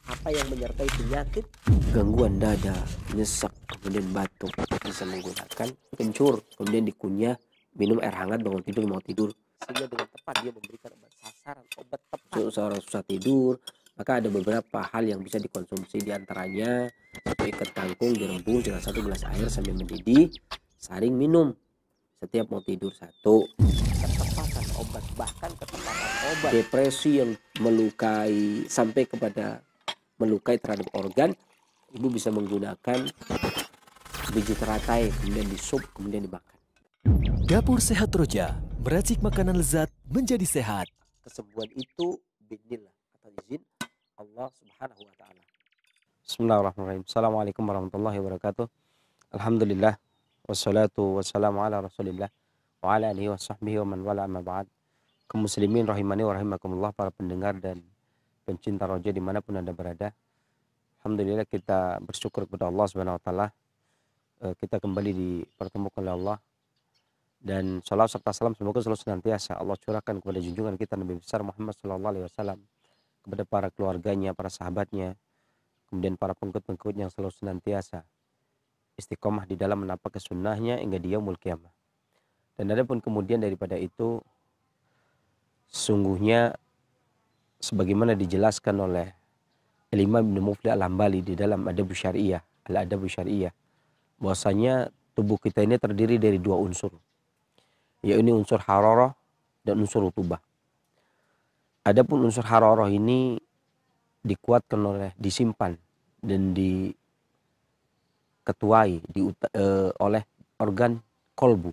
Apa yang menyertai penyakit? Gangguan dada, nyesek, kemudian batuk. Bisa menggunakan kencur, kemudian dikunyah, minum air hangat bangun tidur mau tidur. Sehingga dengan tepat dia memberikan obat sasaran, obat tepat. Seorang susah tidur, maka ada beberapa hal yang bisa dikonsumsi, diantaranya satu ikat kangkung direbus dengan 1 gelas air sambil mendidih, saring minum setiap mau tidur. Satu, ketepatan obat, bahkan ketepatan obat depresi yang melukai sampai kepada melukai terhadap organ, ibu bisa menggunakan biji teratai kemudian disup kemudian dimakan. Dapur Sehat Roja, meracik makanan lezat menjadi sehat. Kesembuhan itu binillah atau izin Allah Subhanahu wa taala. Bismillahirrahmanirrahim. Assalamualaikum warahmatullahi wabarakatuh. Alhamdulillah wassalatu wassalamu ala Rasulillah wa ala alihi washabbihi wa man wala amma ba'd. Kaum muslimin rahimani wa rahimakumullah, para pendengar dan pencinta roja dimanapun Anda berada. Alhamdulillah kita bersyukur kepada Allah Subhanahu wa taala, kita kembali dipertemukan oleh Allah, dan salawat serta salam semoga selalu senantiasa Allah curahkan kepada junjungan kita Nabi besar Muhammad sallallahu alaihi wasallam, kepada para keluarganya, para sahabatnya, kemudian para pengikut-pengikutnya yang selalu senantiasa istiqomah di dalam menapak sunnahnya hingga di yaumul qiyamah. Dan adapun kemudian daripada itu, sungguhnya sebagaimana dijelaskan oleh Imam Ibnu Muflih Al-Hambali di dalam Adabus Syariah, Al-Adabus Syariah, bahwasanya tubuh kita ini terdiri dari dua unsur, yaitu unsur hararah dan unsur rutubah. Adapun unsur hararah ini dikuatkan disimpan dan diketuai oleh organ kolbu.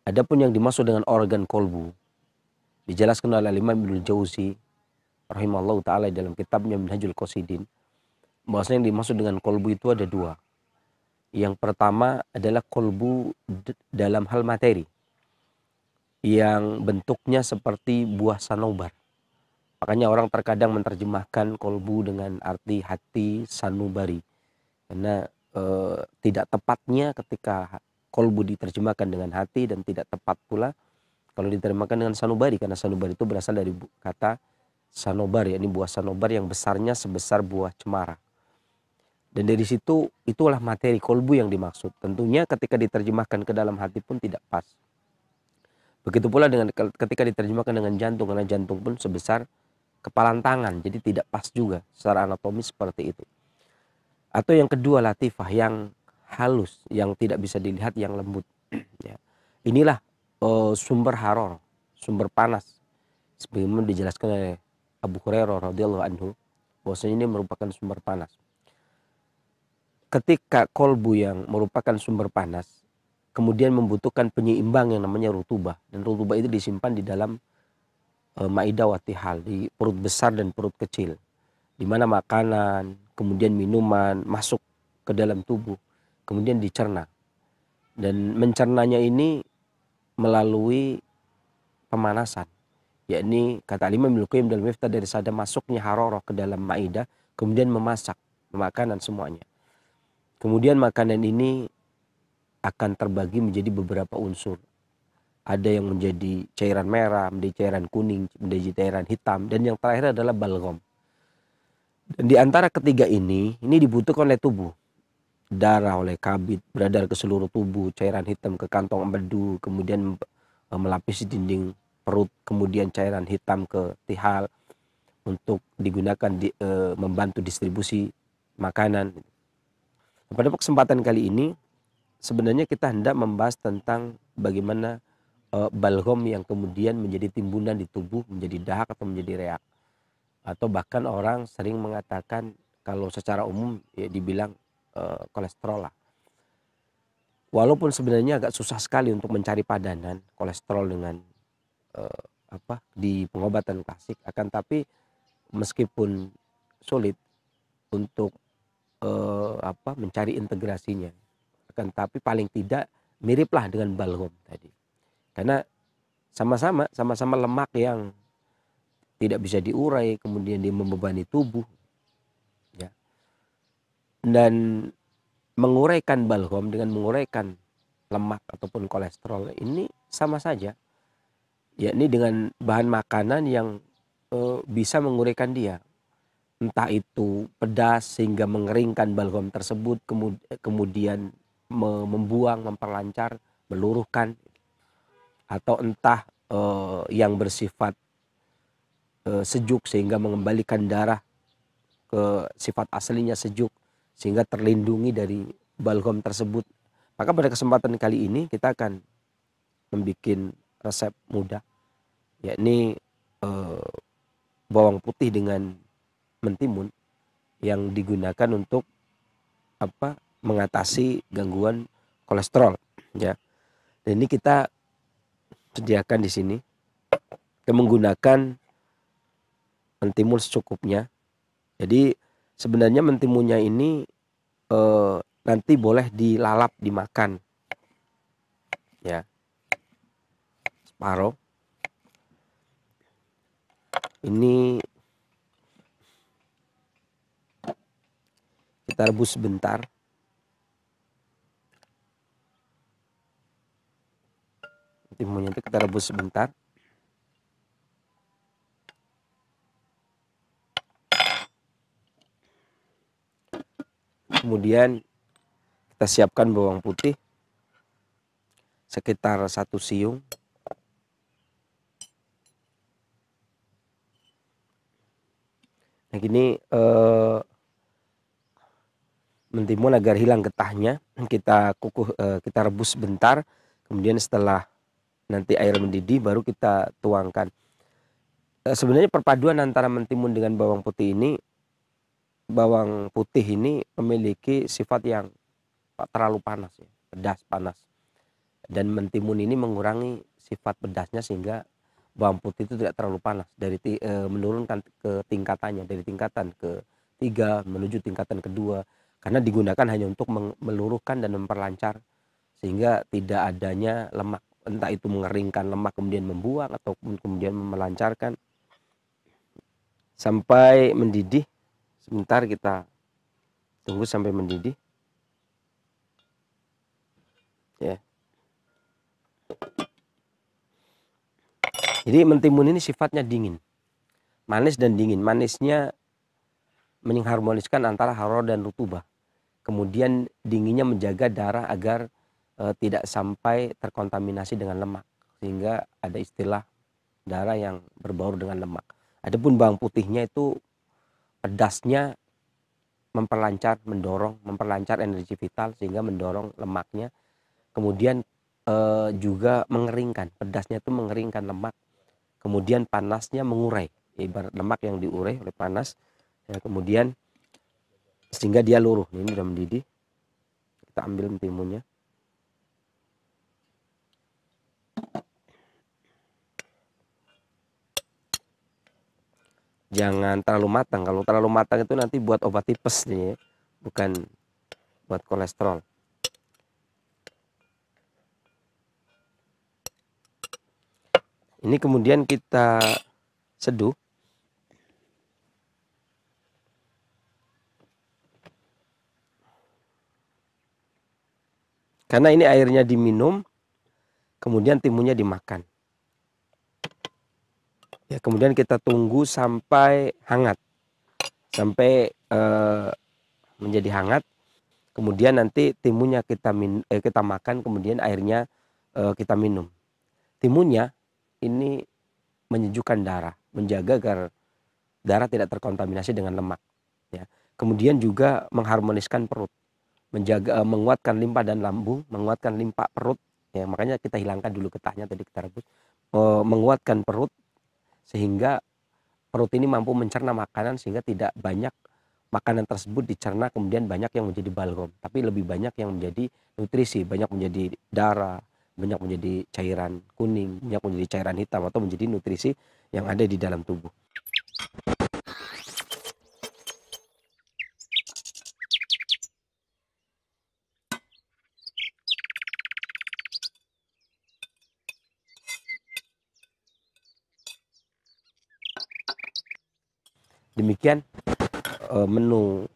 Adapun yang dimaksud dengan organ kolbu dijelaskan oleh Imam Ibnu Jauzi rahimahullah ta'ala dalam kitabnya Minhajul Qasidin, bahwasanya yang dimaksud dengan kolbu itu ada dua. Yang pertama adalah kolbu dalam hal materi, yang bentuknya seperti buah sanobar. Makanya orang terkadang menerjemahkan kolbu dengan arti hati sanubari, karena tidak tepatnya ketika kolbu diterjemahkan dengan hati, dan tidak tepat pula kalau diterjemahkan dengan sanubari, karena sanubari itu berasal dari kata sanobar, yakni buah sanobar yang besarnya sebesar buah cemara. Dan dari situ itulah materi kolbu yang dimaksud. Tentunya ketika diterjemahkan ke dalam hati pun tidak pas. Begitu pula dengan ketika diterjemahkan dengan jantung, karena jantung pun sebesar kepalan tangan, jadi tidak pas juga secara anatomis seperti itu. Atau yang kedua latifah, yang halus, yang tidak bisa dilihat, yang lembut. Ya. Inilah sumber haror, sumber panas, sebagaimana dijelaskan oleh Abu Hurairah radhiyallahu anhu, bahwasanya ini merupakan sumber panas. Ketika kolbu yang merupakan sumber panas kemudian membutuhkan penyeimbang yang namanya rutubah, dan rutubah itu disimpan di dalam maidah watihal, di perut besar dan perut kecil, di mana makanan kemudian minuman masuk ke dalam tubuh kemudian dicerna, dan mencernanya ini melalui pemanasan, yakni kata Imam Ibnu Qayyim dalam Miftah dari sada masuknya hararah ke dalam maidah kemudian memasak makanan semuanya. Kemudian makanan ini akan terbagi menjadi beberapa unsur. Ada yang menjadi cairan merah, menjadi cairan kuning, menjadi cairan hitam, dan yang terakhir adalah balgam. Dan di antara ketiga ini dibutuhkan oleh tubuh. Darah oleh kabid beredar ke seluruh tubuh, cairan hitam ke kantong empedu, kemudian melapisi dinding perut, kemudian cairan hitam ke tihal untuk digunakan membantu distribusi makanan. Pada kesempatan kali ini sebenarnya kita hendak membahas tentang bagaimana balgam yang kemudian menjadi timbunan di tubuh, menjadi dahak atau menjadi reak, atau bahkan orang sering mengatakan kalau secara umum ya dibilang kolesterol lah. Walaupun sebenarnya agak susah sekali untuk mencari padanan kolesterol dengan di pengobatan klasik, akan tapi meskipun sulit untuk mencari integrasinya, akan tapi paling tidak miriplah dengan balgam tadi, karena sama-sama lemak yang tidak bisa diurai, kemudian dia membebani tubuh, ya. Dan menguraikan balgam dengan menguraikan lemak ataupun kolesterol ini sama saja, yakni dengan bahan makanan yang bisa menguraikan dia. entah itu pedas sehingga mengeringkan balgam tersebut, kemudian membuang, memperlancar, meluruhkan, atau entah yang bersifat sejuk sehingga mengembalikan darah ke sifat aslinya sejuk sehingga terlindungi dari balgam tersebut. Maka pada kesempatan kali ini kita akan membuat resep mudah, yakni bawang putih dengan mentimun yang digunakan untuk mengatasi gangguan kolesterol, ya. Dan ini kita sediakan di sini. Kita menggunakan mentimun secukupnya. Jadi sebenarnya mentimunnya ini nanti boleh dilalap dimakan, ya, separuh. Ini kita rebus sebentar. Mentimunnya itu kita rebus sebentar. Kemudian kita siapkan bawang putih sekitar 1 siung. Nah gini, mentimun agar hilang getahnya kita kita rebus sebentar. Kemudian setelah nanti air mendidih baru kita tuangkan. Sebenarnya perpaduan antara mentimun dengan bawang putih ini, bawang putih ini memiliki sifat yang tak terlalu panas, ya, pedas panas. Dan mentimun ini mengurangi sifat pedasnya sehingga bawang putih itu tidak terlalu panas, menurunkan ke tingkatannya dari tingkatan ke-3 menuju tingkatan kedua, karena digunakan hanya untuk meluruhkan dan memperlancar sehingga tidak adanya lemak, entah itu mengeringkan lemak kemudian membuang ataupun kemudian melancarkan sampai mendidih. Sebentar kita tunggu sampai mendidih, ya. Jadi mentimun ini sifatnya dingin, manis dan dingin. Manisnya mengharmoniskan antara haroro dan rutubah. Kemudian dinginnya menjaga darah agar tidak sampai terkontaminasi dengan lemak, sehingga ada istilah darah yang berbaur dengan lemak. Adapun bawang putihnya itu pedasnya memperlancar energi vital sehingga mendorong lemaknya. Kemudian juga mengeringkan, pedasnya itu mengeringkan lemak. Kemudian panasnya mengurai, ibarat lemak yang diurai oleh panas, ya, kemudian sehingga dia luruh. Ini sudah mendidih, kita ambil mentimunnya. Jangan terlalu matang. Kalau terlalu matang itu nanti buat obat tipes nih, ya, bukan buat kolesterol. Ini kemudian kita seduh. Karena ini airnya diminum, kemudian timunnya dimakan. Ya, kemudian kita tunggu sampai hangat, sampai menjadi hangat. Kemudian nanti timunnya kita makan, kemudian airnya kita minum. Timunnya ini menyejukkan darah, menjaga agar darah tidak terkontaminasi dengan lemak, ya. Kemudian juga mengharmoniskan perut, menguatkan limpa dan lambung, menguatkan limpa perut, ya. Makanya kita hilangkan dulu getahnya tadi, kita rebus, menguatkan perut sehingga perut ini mampu mencerna makanan sehingga tidak banyak makanan tersebut dicerna kemudian banyak yang menjadi balgam, tapi lebih banyak yang menjadi nutrisi, banyak menjadi darah, banyak menjadi cairan kuning, banyak menjadi cairan hitam atau menjadi nutrisi yang ada di dalam tubuh. Demikian menu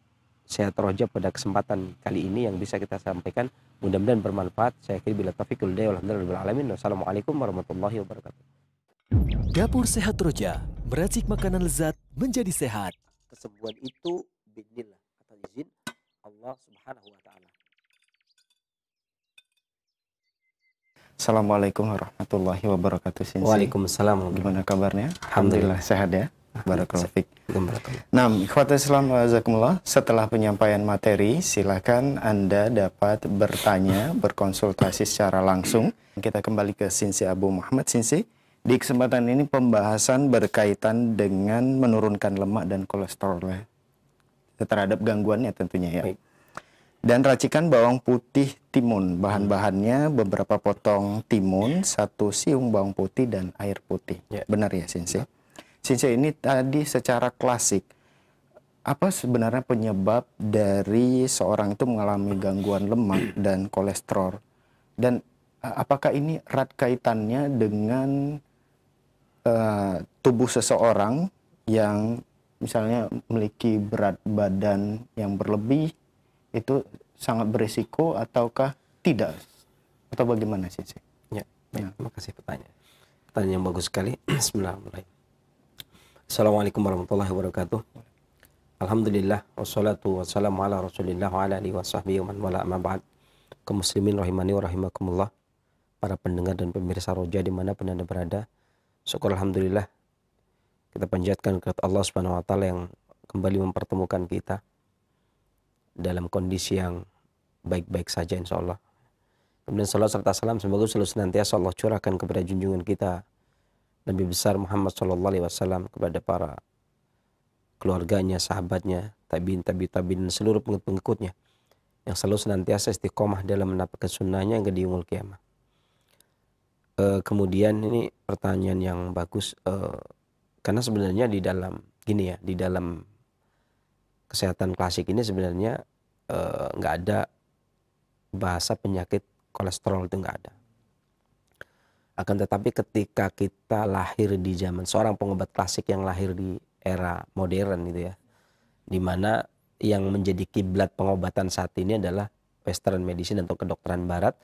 Sehat Roja pada kesempatan kali ini yang bisa kita sampaikan. Mudah-mudahan bermanfaat. Saya akhiri bila taufiq wal hidayah. Wassalamualaikum warahmatullahi wabarakatuh. Dapur Sehat Roja, meracik makanan lezat menjadi sehat. kesembuhan itu biidznillah, atas izin Allah Subhanahu wa taala. Assalamualaikum warahmatullahi wabarakatuh, Sinsi. Waalaikumsalam. Gimana kabarnya? Alhamdulillah sehat ya. Barakallahu fiik. Nah, ikhwatul Islam jazakumullah. Setelah penyampaian materi, silakan Anda dapat bertanya, berkonsultasi secara langsung. Kita kembali ke Sinsi Abu Muhammad. Sinsi, di kesempatan ini pembahasan berkaitan dengan menurunkan lemak dan kolesterol terhadap gangguannya tentunya ya. Baik. Dan racikan bawang putih timun. Bahan-bahannya beberapa potong timun, 1 siung bawang putih dan air putih. Ya. Benar ya, Sinsi? Ya. Sinsi, ini tadi secara klasik, apa sebenarnya penyebab dari seorang itu mengalami gangguan lemak dan kolesterol? Dan apakah ini erat kaitannya dengan tubuh seseorang yang misalnya memiliki berat badan yang berlebih, itu sangat berisiko ataukah tidak? Atau bagaimana sih? Ya, terima kasih pertanyaan yang bagus sekali. Bismillahirrahmanirrahim. Assalamualaikum warahmatullahi wabarakatuh. Alhamdulillah wassalatu wassalamu ala Rasulillah wa ala alihi washabbihi wa man wala, amma ba'd. Kaum muslimin rahimani wa rahimakumullah, para pendengar dan pemirsa Roja dimanapun Anda berada, syukur alhamdulillah kita panjatkan kepada Allah Subhanahu wa taala yang kembali mempertemukan kita dalam kondisi yang baik-baik saja insyaallah. Kemudian salat serta salam semoga selalu senantiasa Allah curahkan kepada junjungan kita Nabi besar Muhammad SAW, kepada para keluarganya, sahabatnya, tabiin, dan seluruh pengikut-pengikutnya yang selalu senantiasa istiqomah dalam menampakkan sunnahnya hingga di yaumul qiyamah. Kemudian ini pertanyaan yang bagus, karena sebenarnya di dalam gini ya, di dalam kesehatan klasik ini sebenarnya nggak ada bahasa penyakit kolesterol, itu nggak ada. Akan tetapi ketika kita lahir di zaman seorang pengobat klasik yang lahir di era modern gitu ya, dimana yang menjadi kiblat pengobatan saat ini adalah Western medicine atau kedokteran barat,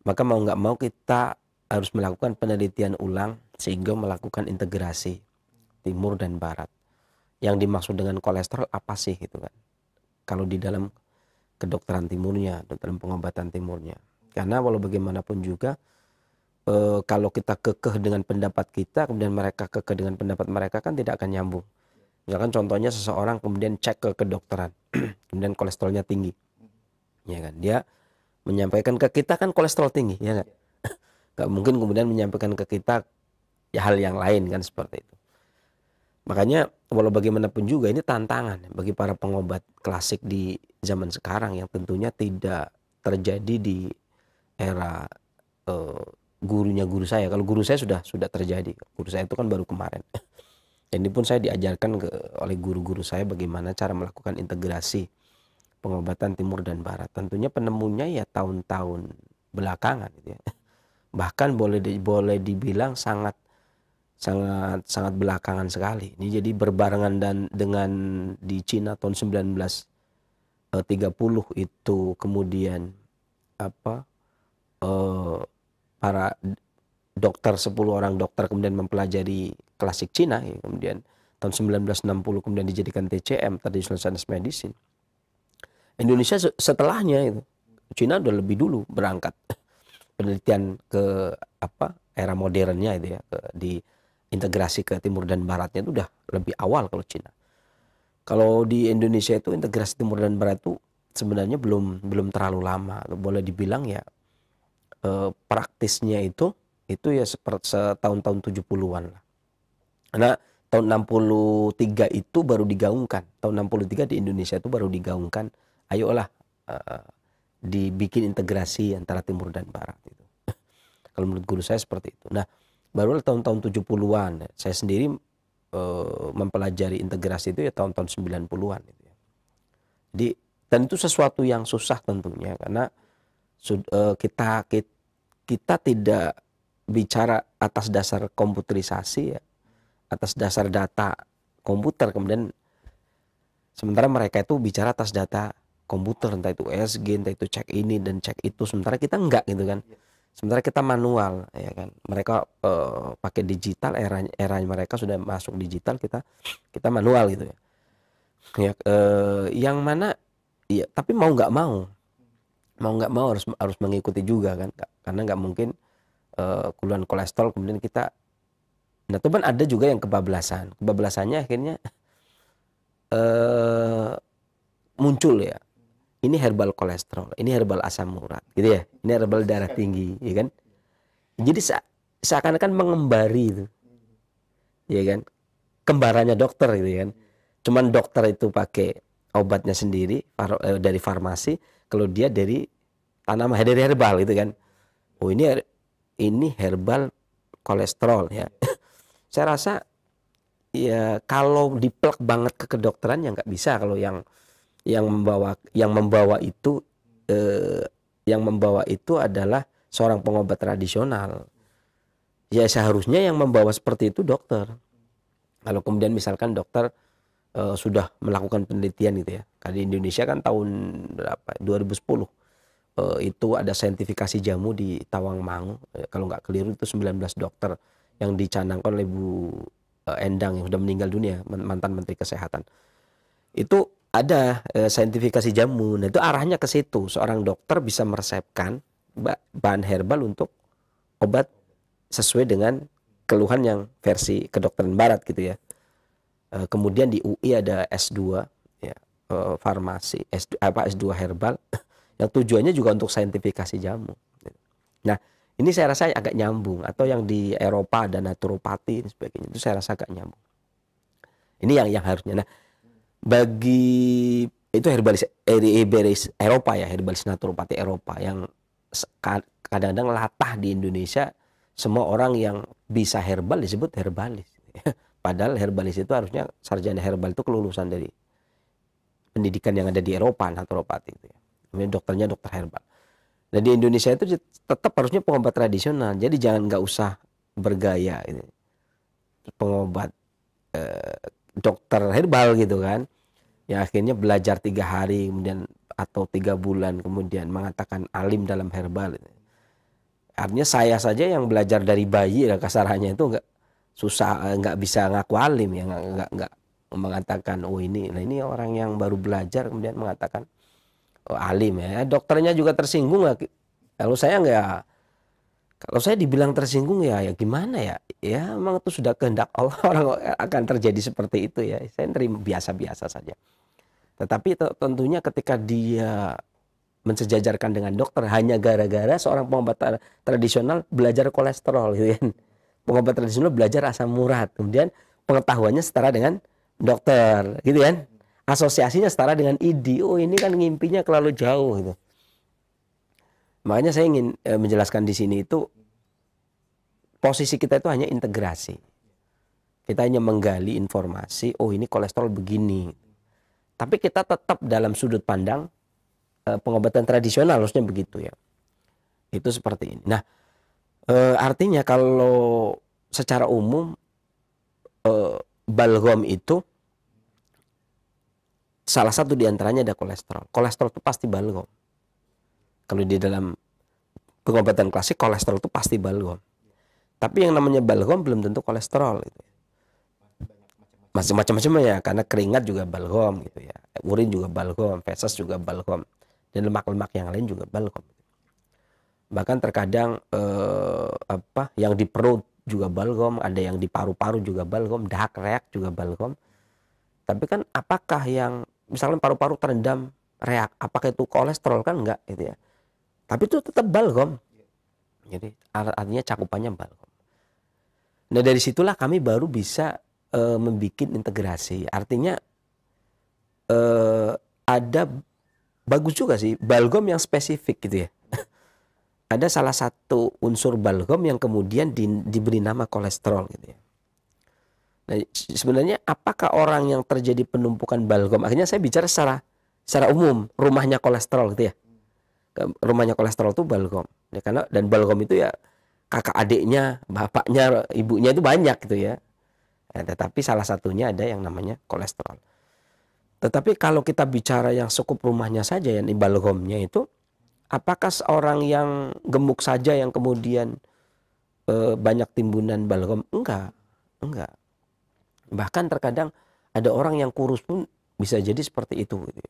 maka mau nggak mau kita harus melakukan penelitian ulang sehingga melakukan integrasi timur dan barat. Yang dimaksud dengan kolesterol apa sih gitu kan, kalau di dalam kedokteran timurnya, dalam pengobatan timurnya. Karena walau bagaimanapun juga kalau kita kekeh dengan pendapat kita, kemudian mereka kekeh dengan pendapat mereka, kan tidak akan nyambung. Misalkan contohnya seseorang kemudian cek ke kedokteran, kemudian kolesterolnya tinggi, ya kan? Dia menyampaikan ke kita kan kolesterol tinggi, ya kan? Gak mungkin kemudian menyampaikan ke kita ya hal yang lain kan, seperti itu. Makanya walau bagaimanapun juga ini tantangan bagi para pengobat klasik di zaman sekarang yang tentunya tidak terjadi di era gurunya guru saya. Kalau guru saya sudah terjadi. Guru saya itu kan baru kemarin. Dan ini pun saya diajarkan oleh guru-guru saya bagaimana cara melakukan integrasi pengobatan timur dan barat. Tentunya penemunya ya tahun-tahun belakangan gitu ya. Bahkan boleh dibilang sangat belakangan sekali. Ini jadi berbarengan dengan di Cina tahun 1930 itu kemudian para dokter, 10 orang dokter kemudian mempelajari klasik Cina, ya, kemudian tahun 1960 kemudian dijadikan TCM, Traditional Chinese Medicine. Indonesia setelahnya itu, Cina udah lebih dulu berangkat penelitian ke era modernnya itu ya, di integrasi ke timur dan baratnya itu udah lebih awal kalau Cina. Kalau di Indonesia itu integrasi timur dan barat itu sebenarnya belum terlalu lama, boleh dibilang ya. Praktisnya itu ya seperti tahun-tahun 70-an lah. Karena tahun 63 itu baru digaungkan. Tahun 63 di Indonesia itu baru digaungkan, ayolah dibikin integrasi antara timur dan barat itu. Kalau menurut guru saya seperti itu. Nah, baru tahun-tahun 70-an saya sendiri mempelajari integrasi itu ya tahun-tahun 90-an gitu ya. Jadi, dan itu sesuatu yang susah tentunya karena kita tidak bicara atas dasar komputerisasi ya, atas dasar data komputer, kemudian sementara mereka itu bicara atas data komputer, entah itu ESG, entah itu cek ini dan cek itu, sementara kita enggak gitu kan. Sementara kita manual ya kan. Mereka pakai digital, era mereka sudah masuk digital, kita manual gitu ya. Ya, yang mana ya, tapi mau nggak mau harus mengikuti juga kan, karena nggak mungkin keluhan kolesterol kemudian kita. Nah, itu kan ada juga yang kebablasannya akhirnya muncul ya. Ini herbal kolesterol, ini herbal asam urat, gitu ya. Ini herbal darah tinggi, ya kan? Jadi seakan-akan mengembari itu, ya kan? Kembarannya dokter, gitu kan? Cuman dokter itu pakai obatnya sendiri dari farmasi, kalau dia dari tanaman, dari herbal, gitu kan? Oh, ini herbal kolesterol ya. Saya rasa ya kalau diplek banget ke kedokteran ya nggak bisa kalau yang membawa itu adalah seorang pengobat tradisional. Ya seharusnya yang membawa seperti itu dokter. Kalau kemudian misalkan dokter sudah melakukan penelitian gitu ya. Di Indonesia kan tahun berapa? 2010 itu ada saintifikasi jamu di Tawangmangu. Kalau nggak keliru itu 19 dokter yang dicanangkan oleh Bu Endang yang sudah meninggal dunia, mantan Menteri Kesehatan. Itu ada saintifikasi jamu. Nah, itu arahnya ke situ. Seorang dokter bisa meresepkan bahan herbal untuk obat sesuai dengan keluhan yang versi kedokteran barat gitu ya. Kemudian di UI ada S2 ya, farmasi, S2 herbal yang tujuannya juga untuk saintifikasi jamu. Nah, ini saya rasa agak nyambung, atau yang di Eropa ada naturopati dan sebagainya. Itu saya rasa agak nyambung. Ini yang harusnya. Nah, bagi itu herbalis Eropa ya, herbalis naturopati Eropa yang kadang-kadang latah di Indonesia. Semua orang yang bisa herbal disebut herbalis. Padahal herbalis itu harusnya sarjana herbal itu kelulusan dari pendidikan yang ada di Eropa, naturopati itu ya. Kemudian dokternya dokter herbal. Nah, di Indonesia itu tetap harusnya pengobat tradisional. Jadi jangan nggak usah bergaya ini. Pengobat dokter herbal gitu kan. Ya akhirnya belajar 3 hari kemudian atau 3 bulan kemudian mengatakan alim dalam herbal. Artinya saya saja yang belajar dari bayi ya kasarannya itu nggak bisa ngaku alim ya, nggak mengatakan oh ini. Nah, ini orang yang baru belajar kemudian mengatakan oh, alim ya. Dokternya juga tersinggung lah. Kalau saya dibilang tersinggung ya gimana ya? Ya memang itu sudah kehendak Allah, orang akan terjadi seperti itu ya. Saya terima biasa-biasa saja. Tetapi tentunya ketika dia mensejajarkan dengan dokter hanya gara-gara seorang pengobat tradisional belajar kolesterol gitu kan. Pengobat tradisional belajar asam urat, kemudian pengetahuannya setara dengan dokter gitu kan. Asosiasinya setara dengan ID. Oh, ini kan ngimpinya terlalu jauh gitu. Makanya saya ingin menjelaskan di sini itu posisi kita itu hanya integrasi. Kita hanya menggali informasi, oh ini kolesterol begini. Tapi kita tetap dalam sudut pandang pengobatan tradisional harusnya begitu ya. Itu seperti ini. Nah, artinya kalau secara umum balgom itu salah satu diantaranya ada kolesterol. Kolesterol itu pasti balgom. Kalau di dalam pengobatan klasik kolesterol itu pasti balgom. Tapi yang namanya balgom belum tentu kolesterol gitu. Macam-macam ya, karena keringat juga balgom gitu ya. Urin juga balgom, feses juga balgom. Dan lemak-lemak yang lain juga balgom. Bahkan terkadang yang di perut juga balgom, ada yang di paru-paru juga balgom, dahak reak juga balgom. Tapi kan apakah yang misalnya paru-paru terendam reak, apakah itu kolesterol? Kan enggak gitu ya. Tapi itu tetap balgom. Jadi artinya cakupannya balgom. Nah, dari situlah kami baru bisa membuat integrasi. Artinya ada bagus juga sih balgom yang spesifik gitu ya. Ada salah satu unsur balgom yang kemudian diberi nama kolesterol gitu ya. Nah, sebenarnya apakah orang yang terjadi penumpukan balgom, akhirnya saya bicara secara umum rumahnya kolesterol gitu ya. Rumahnya kolesterol itu balgom. Ya, karena dan balgom itu ya kakak adiknya, bapaknya, ibunya itu banyak gitu ya. Nah, tetapi salah satunya ada yang namanya kolesterol. Tetapi kalau kita bicara yang sekup rumahnya saja yang di balgomnya itu, apakah seorang yang gemuk saja yang kemudian banyak timbunan balgom? Enggak. Bahkan terkadang ada orang yang kurus pun Bisa jadi seperti itu. Gitu.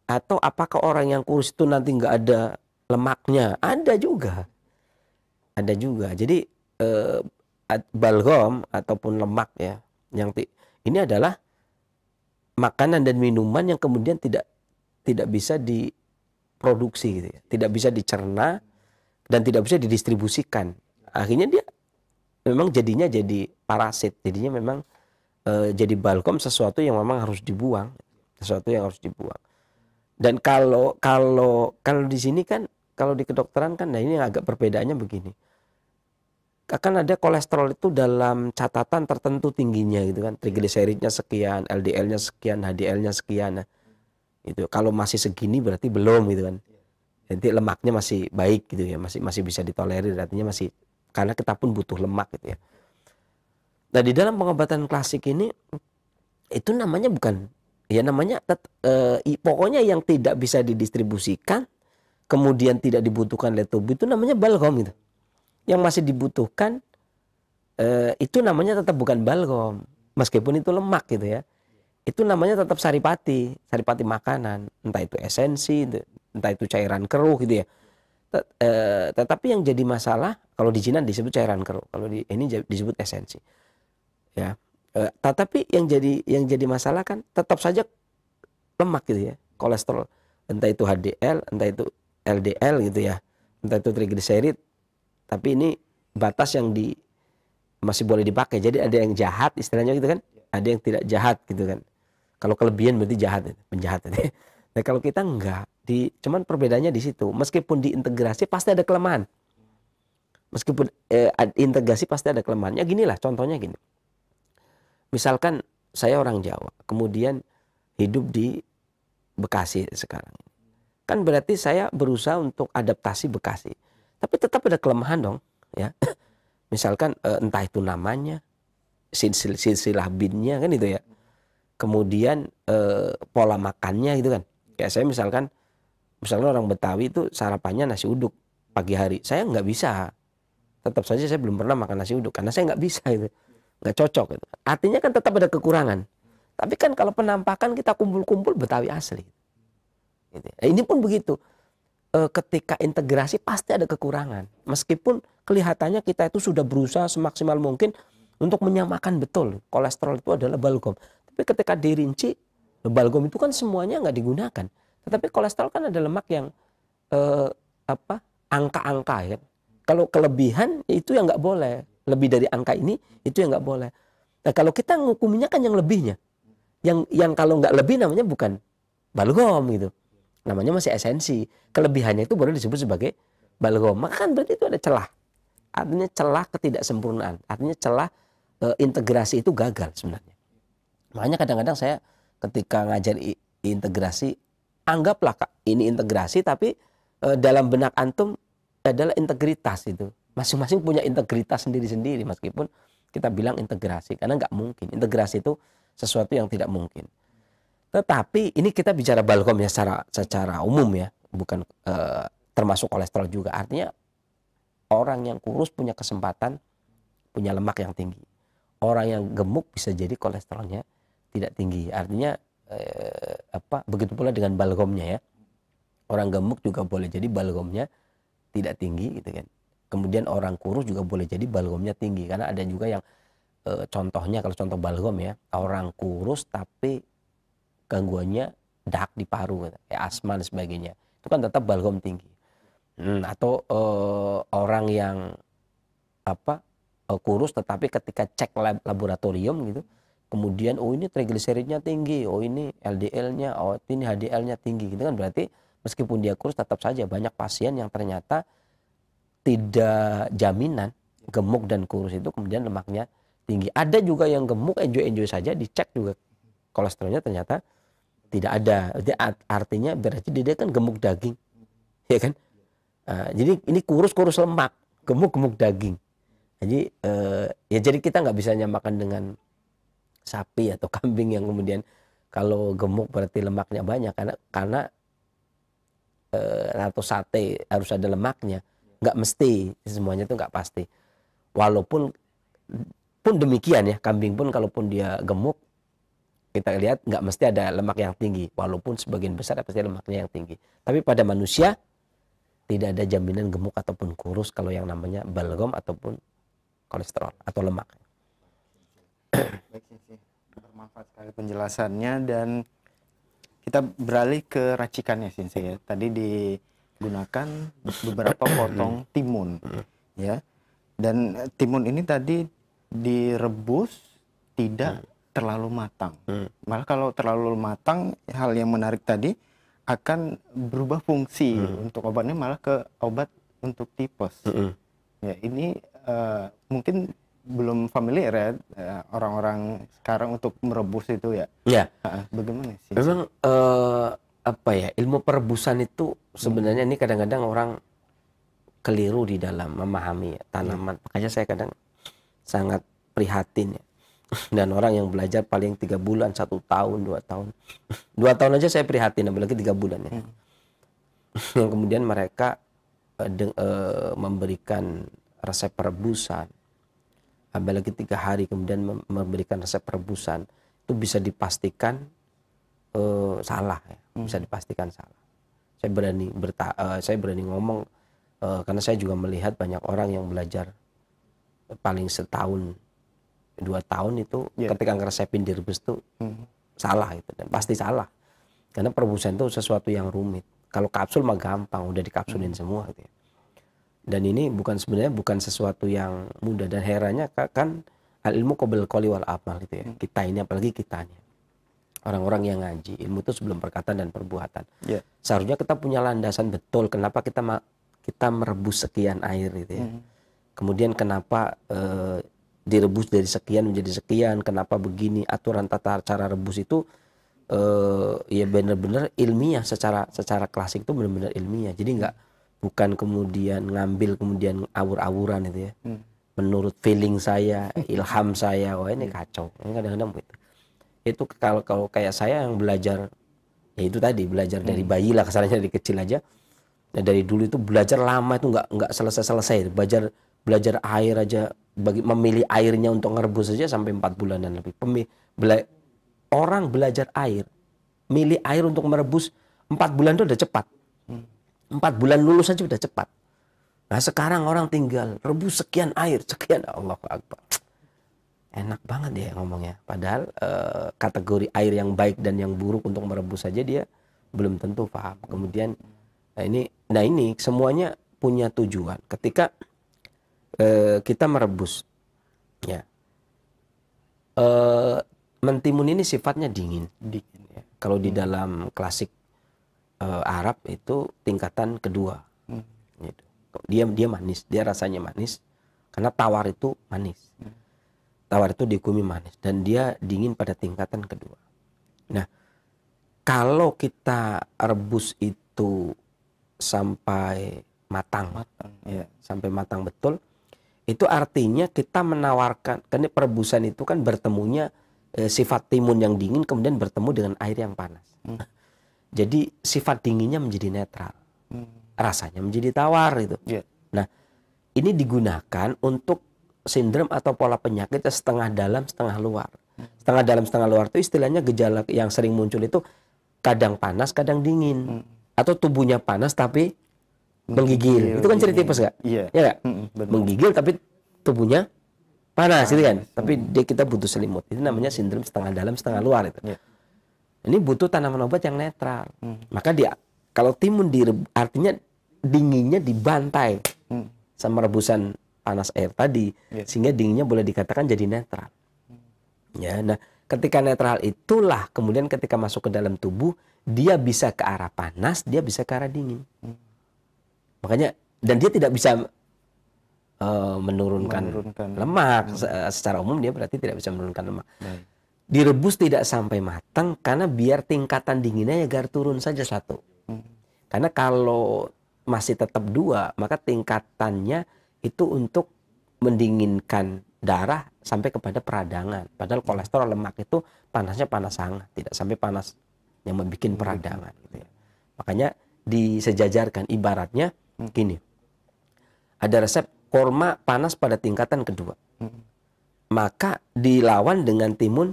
Atau apakah orang yang kurus itu nanti nggak ada lemaknya? Ada juga. Ada juga. Jadi balgom ataupun lemak ya, ini adalah makanan dan minuman yang kemudian tidak bisa diproduksi gitu ya. Tidak bisa dicerna dan tidak bisa didistribusikan. Akhirnya dia memang jadinya jadi parasit. Jadinya memang jadi balgom, sesuatu yang memang harus dibuang. Sesuatu yang harus dibuang. Dan kalau di sini kan, kalau di kedokteran kan, nah ini agak perbedaannya begini. Akan ada kolesterol itu dalam catatan tertentu tingginya gitu kan, trigliseridnya sekian, LDL-nya sekian, HDL-nya sekian. Nah, itu kalau masih segini berarti belum gitu kan. Nanti lemaknya masih baik gitu ya, masih bisa ditolerir, artinya masih, karena kita pun butuh lemak gitu ya. Nah, di dalam pengobatan klasik ini itu namanya bukan ya, namanya pokoknya yang tidak bisa didistribusikan kemudian tidak dibutuhkan oleh tubuh itu namanya balgom gitu. Yang masih dibutuhkan itu namanya tetap bukan balgom, meskipun itu lemak gitu ya. Itu namanya tetap saripati makanan, entah itu esensi, entah itu cairan keruh gitu ya. Tetapi yang jadi masalah kalau di Cina disebut cairan keruh, kalau di ini disebut esensi. Ya. Tetapi yang jadi masalah kan tetap saja lemak gitu ya, kolesterol, entah itu HDL, entah itu LDL gitu ya, entah itu trigliserid. Tapi ini batas yang masih boleh dipakai. Jadi ada yang jahat istilahnya gitu kan, ada yang tidak jahat gitu kan. Kalau kelebihan berarti jahat, penjahat. Nah kalau kita enggak, cuman perbedaannya di situ. Meskipun diintegrasi pasti ada kelemahan. Meskipun integrasi pasti ada kelemahannya. Gini lah, contohnya gini. Misalkan saya orang Jawa, kemudian hidup di Bekasi sekarang. Kan berarti saya berusaha untuk adaptasi Bekasi. Tapi tetap ada kelemahan dong, ya. Misalkan entah itu namanya, silsilah binnya kan itu ya. Kemudian pola makannya gitu kan. Ya saya misalnya orang Betawi itu sarapannya nasi uduk pagi hari. Saya nggak bisa. Tetap saja saya belum pernah makan nasi uduk karena saya nggak bisa itu. Nggak cocok gitu. Artinya kan tetap ada kekurangan. Tapi kan kalau penampakan kita kumpul-kumpul Betawi asli. Gitu. Nah, ini pun begitu. Ketika integrasi pasti ada kekurangan. Meskipun kelihatannya kita itu sudah berusaha semaksimal mungkin untuk menyamakan betul kolesterol itu adalah balgom. Tapi ketika dirinci, balgom itu kan semuanya nggak digunakan. Tetapi kolesterol kan ada lemak yang angka-angka ya. Kalau kelebihan itu yang nggak boleh. Lebih dari angka ini itu yang nggak boleh. Nah kalau kita ngukuminya kan yang lebihnya. Yang kalau nggak lebih namanya bukan balgom gitu. Namanya masih esensi. Kelebihannya itu baru disebut sebagai balgom. Maka kan berarti itu ada celah. Artinya celah ketidaksempurnaan. Artinya celah integrasi itu gagal sebenarnya. Makanya kadang-kadang saya ketika ngajar integrasi, anggaplah ini integrasi, tapi dalam benak antum adalah integritas itu. Masing-masing punya integritas sendiri-sendiri meskipun kita bilang integrasi. Karena nggak mungkin. Integrasi itu sesuatu yang tidak mungkin. Tetapi ini kita bicara balgom ya secara umum ya, bukan termasuk kolesterol juga. Artinya orang yang kurus punya kesempatan punya lemak yang tinggi. Orang yang gemuk bisa jadi kolesterolnya tidak tinggi. Artinya begitu pula dengan balgomnya ya. Orang gemuk juga boleh jadi balgomnya tidak tinggi gitu kan. Kemudian orang kurus juga boleh jadi balgomnya tinggi karena ada juga yang contohnya kalau contoh balgom ya, orang kurus tapi gangguannya dak di paru, kayak asma dan sebagainya, itu kan tetap balgom tinggi. Atau orang yang kurus tetapi ketika cek laboratorium gitu, kemudian oh ini trigliseridnya tinggi, oh ini LDL-nya, oh ini HDL-nya tinggi, gitu kan berarti meskipun dia kurus tetap saja banyak pasien yang ternyata tidak jaminan gemuk dan kurus itu kemudian lemaknya tinggi. Ada juga yang gemuk enjoy saja, dicek juga kolesterolnya ternyata tidak ada. Artinya berarti dia kan gemuk daging, ya kan? Jadi ini kurus lemak, gemuk daging. Jadi ya jadi kita nggak bisa nyamakan dengan sapi atau kambing yang kemudian kalau gemuk berarti lemaknya banyak karena atau sate harus ada lemaknya. Nggak mesti, semuanya itu nggak pasti. Walaupun pun demikian ya, kambing pun kalaupun dia gemuk kita lihat nggak mesti ada lemak yang tinggi, walaupun sebagian besar pasti lemaknya yang tinggi. Tapi pada manusia tidak ada jaminan gemuk ataupun kurus kalau yang namanya balgom ataupun kolesterol atau lemak. Baik, bermanfaat sekali penjelasannya, dan kita beralih ke racikannya Sensei ya. Tadi digunakan beberapa potong timun ya. Dan timun ini tadi direbus tidak terlalu matang. Malah kalau terlalu matang, hal yang menarik tadi akan berubah fungsi untuk obatnya malah ke obat untuk tipes. Ya, ini mungkin belum familiar ya orang-orang sekarang untuk merebus itu ya. Ya. Bagaimana sih? Memang apa ya, ilmu perebusan itu sebenarnya ini kadang-kadang orang keliru di dalam memahami tanaman. Makanya saya kadang sangat prihatin ya. Dan orang yang belajar paling 3 bulan, 1 tahun, 2 tahun. 2 tahun aja saya prihatin, apalagi 3 bulan ya. Yang kemudian mereka memberikan resep perebusan. Apalagi 3 hari kemudian memberikan resep perebusan. Itu bisa dipastikan salah ya. Bisa dipastikan salah. Saya berani ngomong karena saya juga melihat banyak orang yang belajar paling setahun 2 tahun itu ketika ngeresepin direbus tuh salah itu, dan pasti salah karena perebusan itu sesuatu yang rumit. Kalau kapsul mah gampang, udah dikapsulin semua gitu ya. Dan ini sebenarnya bukan sesuatu yang mudah, dan herannya kan al ilmu qabla al-qawli wal amal gitu ya. Kita ini, apalagi kitanya orang-orang yang ngaji, ilmu itu sebelum perkataan dan perbuatan. Seharusnya kita punya landasan betul kenapa kita merebus sekian air gitu ya. Kemudian kenapa direbus dari sekian menjadi sekian, kenapa begini, aturan tata cara rebus itu ya benar-benar ilmiah, secara klasik itu benar-benar ilmiah. Jadi bukan kemudian ngambil kemudian awur-awuran itu ya. Menurut feeling saya, ilham saya, wah ini kacau. Ini kadang-kadang begitu. Itu kalau kayak saya yang belajar, ya itu tadi belajar dari bayi lah, kasarnya dari kecil aja. Nah, dari dulu itu belajar lama itu nggak selesai. Belajar air aja, memilih airnya untuk ngerebus saja sampai 4 bulanan lebih. Orang belajar air, milih air untuk merebus 4 bulan itu udah cepat. 4 bulan lulus saja udah cepat. Nah sekarang orang tinggal rebus sekian air, sekian, Allahu Akbar. Enak banget ya ngomongnya. Padahal kategori air yang baik dan yang buruk untuk merebus saja dia belum tentu paham. Kemudian nah ini semuanya punya tujuan. Ketika kita merebus, ya, mentimun ini sifatnya dingin. Ya. Kalau di dalam klasik Arab itu tingkatan kedua. Gitu. Dia manis, dia rasanya manis karena tawar itu manis. Tawar itu dihukumi manis dan dia dingin pada tingkatan kedua. Nah, kalau kita rebus itu sampai matang ya, sampai matang betul, itu artinya kita menawarkan, karena perebusan itu kan bertemunya sifat timun yang dingin kemudian bertemu dengan air yang panas. Jadi sifat dinginnya menjadi netral, rasanya menjadi tawar itu. Nah, ini digunakan untuk sindrom atau pola penyakit setengah dalam setengah luar. Setengah dalam setengah luar itu istilahnya gejala yang sering muncul itu kadang panas kadang dingin, atau tubuhnya panas tapi menggigil. Itu kan ciri tipes nggak? Iya nggak? Menggigil tapi tubuhnya panas itu kan. Tapi kita butuh selimut. Itu namanya sindrom setengah dalam setengah luar itu. Ini butuh tanaman obat yang netral. Maka kalau timun artinya dinginnya dibantai sama rebusan panas air tadi, sehingga dinginnya boleh dikatakan jadi netral. Ya, nah ketika netral itulah kemudian ketika masuk ke dalam tubuh dia bisa ke arah panas, dia bisa ke arah dingin. Makanya dan dia tidak bisa menurunkan lemak. Secara umum dia berarti tidak bisa menurunkan lemak. Direbus tidak sampai matang karena biar tingkatan dinginnya agar turun saja 1. Karena kalau masih tetap 2, maka tingkatannya itu untuk mendinginkan darah sampai kepada peradangan. Padahal kolesterol lemak itu panasnya panas hangat, tidak sampai panas yang membuat peradangan. Gitu ya. Makanya disejajarkan ibaratnya gini. Ada resep korma panas pada tingkatan kedua. Maka dilawan dengan timun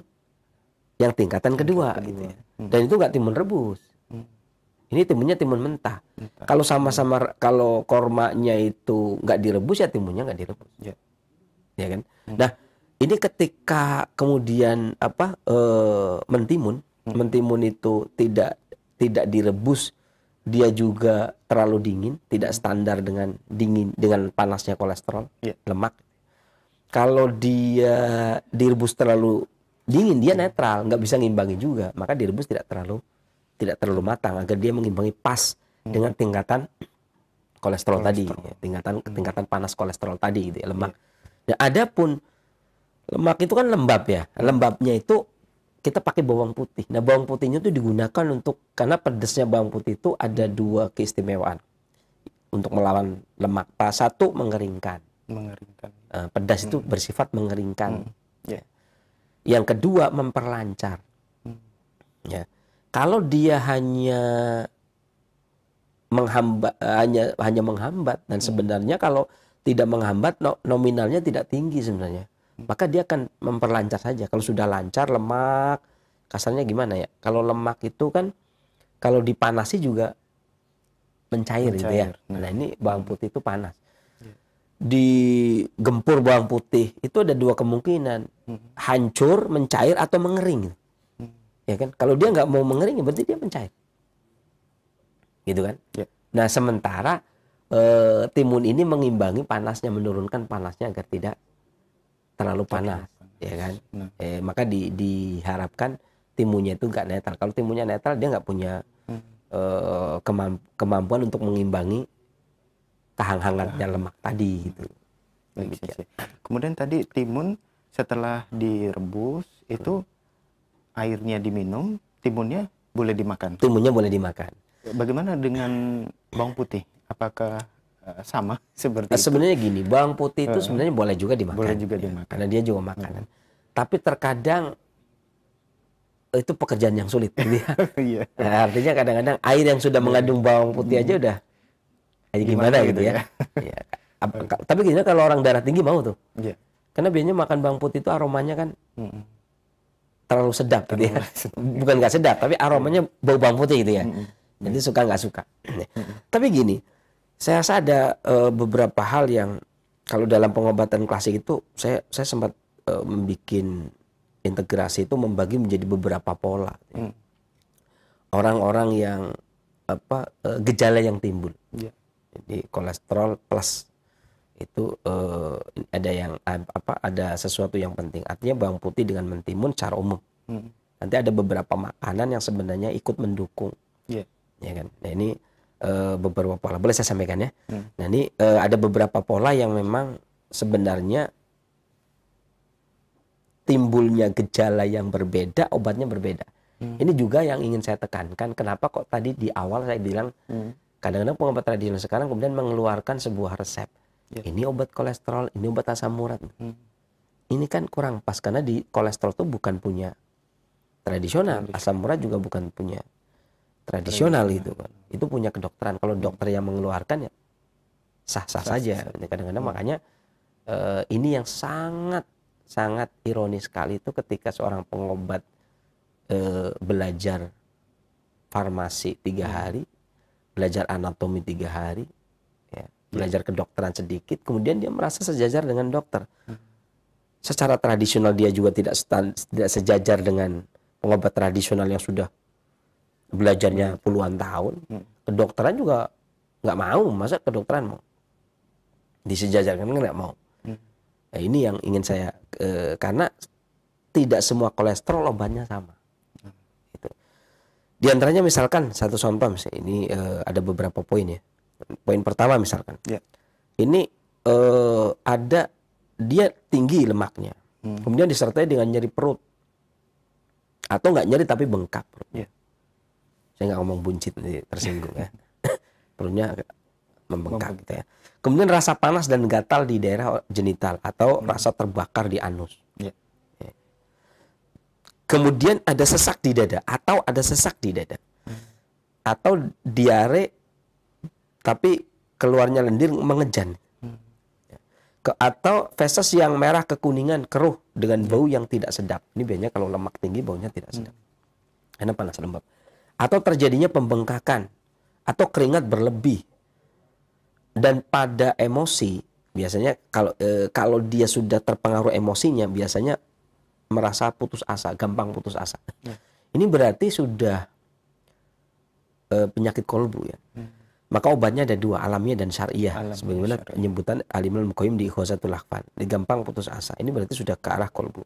yang tingkatan kedua. Gitu ya. Dan itu nggak timun rebus. Ini timunnya timun mentah. Kalau sama-sama, kalau kormanya itu nggak direbus, ya timunnya nggak direbus. Ya kan? Nah, ini ketika kemudian mentimun itu tidak direbus, dia juga terlalu dingin, tidak standar dengan panasnya kolesterol, lemak. Kalau dia direbus terlalu dingin, dia netral, nggak bisa ngimbangi juga. Maka direbus tidak terlalu matang agar dia mengimbangi pas dengan tingkatan kolesterol tadi, ya, tingkatan panas kolesterol tadi, gitu ya, lemak. Nah, adapun lemak itu kan lembab ya. Lembabnya itu kita pakai bawang putih. Nah, bawang putihnya itu digunakan karena pedasnya bawang putih itu ada 2 keistimewaan untuk melawan lemak. Satu, mengeringkan. Pedas itu bersifat mengeringkan. Yang kedua, memperlancar. Ya. Kalau dia hanya menghambat, dan sebenarnya kalau tidak menghambat, nominalnya tidak tinggi sebenarnya, maka dia akan memperlancar saja. Kalau sudah lancar, lemak, kasarnya gimana ya? Kalau lemak itu kan kalau dipanasi juga mencair. Gitu ya. Nah, ini bawang putih itu panas. Digempur bawang putih itu ada 2 kemungkinan, hancur, mencair, atau mengering. Ya kan? Kalau dia nggak mau mengering, berarti dia mencair. Gitu kan? Nah, sementara timun ini mengimbangi panasnya, menurunkan panasnya agar tidak terlalu panas, ya kan? Maka diharapkan timunnya itu nggak netral. Kalau timunnya netral, dia nggak punya kemampuan untuk mengimbangi hangatnya lemak tadi, gitu. Kemudian tadi timun setelah direbus itu airnya diminum, timunnya boleh dimakan. Timunnya boleh dimakan. Bagaimana dengan bawang putih? Apakah sama seperti itu? Sebenarnya gini, bawang putih itu sebenarnya boleh juga dimakan. Boleh juga dimakan. Karena dia juga makanan. Tapi terkadang itu pekerjaan yang sulit. Nah, artinya kadang-kadang air yang sudah mengandung bawang putih aja udah gimana gitu ya. Tapi gini, kalau orang darah tinggi mau tuh. Karena biasanya makan bawang putih itu aromanya kan terlalu sedap gitu ya. Bukan nggak sedap, tapi aromanya bau bawang putih gitu ya. Jadi suka nggak suka. Tapi gini, saya rasa ada beberapa hal yang kalau dalam pengobatan klasik itu saya sempat membuat integrasi itu, membagi menjadi beberapa pola. Orang-orang yang gejala yang timbul. Jadi kolesterol plus itu ada sesuatu yang penting. Artinya bawang putih dengan mentimun secara umum. Nanti ada beberapa makanan yang sebenarnya ikut mendukung. Ya kan? Nah, ini beberapa pola. Boleh saya sampaikan ya? Nah, ini ada beberapa pola yang memang sebenarnya timbulnya gejala yang berbeda, obatnya berbeda. Ini juga yang ingin saya tekankan. Kenapa kok tadi di awal saya bilang kadang-kadang pengobat tradisional sekarang kemudian mengeluarkan sebuah resep. Ini obat kolesterol, ini obat asam urat. Ini kan kurang pas, karena di kolesterol itu bukan punya tradisional, asam urat juga bukan punya tradisional gitu kan. Itu punya kedokteran. Kalau dokter yang mengeluarkan ya sah-sah saja. Kadang-kadang makanya ini yang sangat ironis sekali itu ketika seorang pengobat belajar farmasi 3 hari, belajar anatomi 3 hari, ya, belajar kedokteran sedikit, kemudian dia merasa sejajar dengan dokter. Secara tradisional dia juga tidak sejajar dengan pengobat tradisional yang sudah belajarnya puluhan tahun. Kedokteran juga nggak mau, masa kedokteran mau disejajarkan, nggak mau. Nah, ini yang ingin saya karena tidak semua kolesterol obatnya sama. Di antaranya misalkan satu contoh, misalnya ini ada beberapa poin ya. Poin pertama misalkan, ini ada dia tinggi lemaknya, kemudian disertai dengan nyeri perut, atau nggak nyeri tapi bengkak perutnya. Saya nggak ngomong buncit, tersinggung ya. Perutnya membengkak gitu ya. Kemudian rasa panas dan gatal di daerah genital atau rasa terbakar di anus. Kemudian ada sesak di dada atau ada sesak di dada. Atau diare tapi keluarnya lendir mengejan. Atau feses yang merah kekuningan, keruh dengan bau yang tidak sedap. Ini biasanya kalau lemak tinggi baunya tidak sedap. Karena panas lembab. Atau terjadinya pembengkakan atau keringat berlebih. Dan pada emosi biasanya kalau dia sudah terpengaruh emosinya biasanya merasa putus asa, gampang putus asa. Ini berarti sudah penyakit kolbu ya. Maka obatnya ada dua, alamiah dan syariah. Sebagaimana penyebutan Al-Imam Al-Qayyim di Ighatsatul Lahfan. Ini gampang putus asa. Ini berarti sudah ke arah kolbu.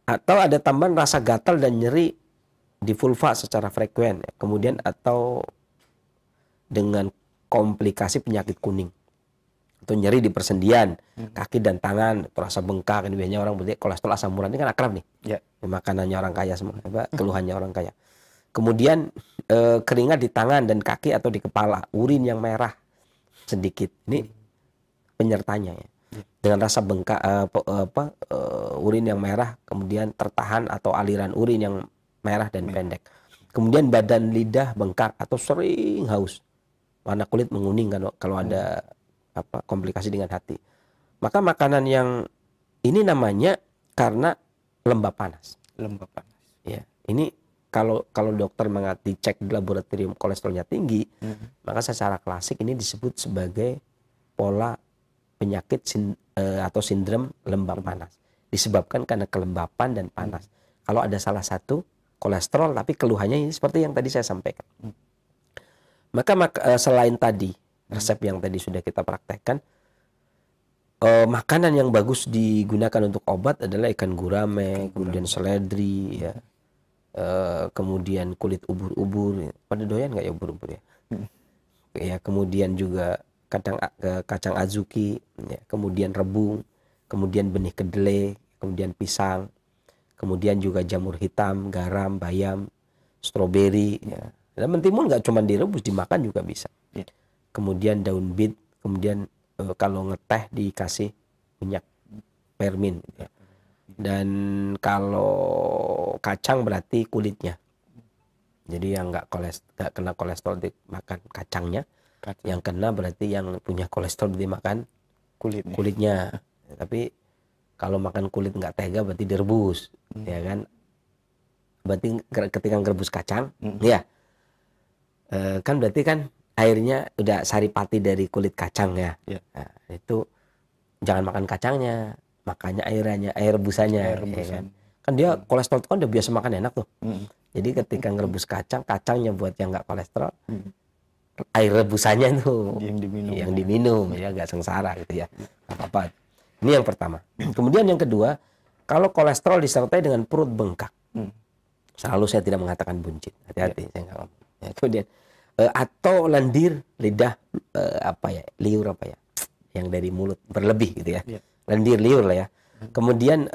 Atau ada tambahan rasa gatal dan nyeri di vulva secara frekuen. Ya. Kemudian atau dengan komplikasi penyakit kuning. Atau nyeri di persendian, kaki dan tangan, atau rasa bengkak. Ini biasanya orang berarti kolesterol asam urat. Ini kan akrab nih. Ya. Makanannya orang kaya semua. Keluhannya orang kaya. Kemudian keringat di tangan dan kaki atau di kepala, urin yang merah sedikit. Ini penyertanya ya. Dengan rasa bengkak urin yang merah, kemudian tertahan atau aliran urin yang merah dan pendek. Kemudian badan lidah bengkak atau sering haus. Warna kulit menguning kan kalau ada komplikasi dengan hati. Maka makanan yang ini namanya karena lembab panas. Lembab panas. Ya, ini kalau dokter dicek di laboratorium kolesterolnya tinggi, maka secara klasik ini disebut sebagai pola penyakit atau sindrom lembab panas. Disebabkan karena kelembapan dan panas. Kalau ada salah satu kolesterol tapi keluhannya ini seperti yang tadi saya sampaikan. Maka selain tadi resep yang tadi sudah kita praktekkan, makanan yang bagus digunakan untuk obat adalah ikan gurame, kemudian seledri ya. Kemudian kulit ubur-ubur, pada doyan nggak ya ubur-ubur ya? Ya kemudian juga kacang azuki, ya. Kemudian rebung, kemudian benih kedelai, kemudian pisang, kemudian juga jamur hitam, garam, bayam, stroberi. Ya. Dan mentimun nggak cuma direbus, dimakan juga bisa. Ya. Kemudian daun bit, kemudian kalau ngeteh dikasih minyak permin. Ya. Dan kalau kacang berarti kulitnya. Jadi yang nggak kena kolesterol dimakan kacangnya. Yang kena berarti yang punya kolesterol dimakan kulitnya. Tapi kalau makan kulit nggak tega berarti direbus, ya kan? Berarti ketika ngerebus kacang, ya kan berarti kan airnya udah saripati dari kulit kacang ya. Nah, itu jangan makan kacangnya. Makanya air rebusannya, ya kan dia kolesterol itu kan udah biasa makan enak tuh. Jadi ketika ngerebus kacangnya buat yang nggak kolesterol, air rebusannya tuh yang diminum ya nggak sengsara gitu ya, apa-apa. Ini yang pertama. Kemudian yang kedua, kalau kolesterol disertai dengan perut bengkak, selalu saya tidak mengatakan buncit, hati-hati saya nggak ngomong. Ya, kemudian atau lendir lidah liur yang dari mulut berlebih gitu ya. Lendir liur lah ya. Kemudian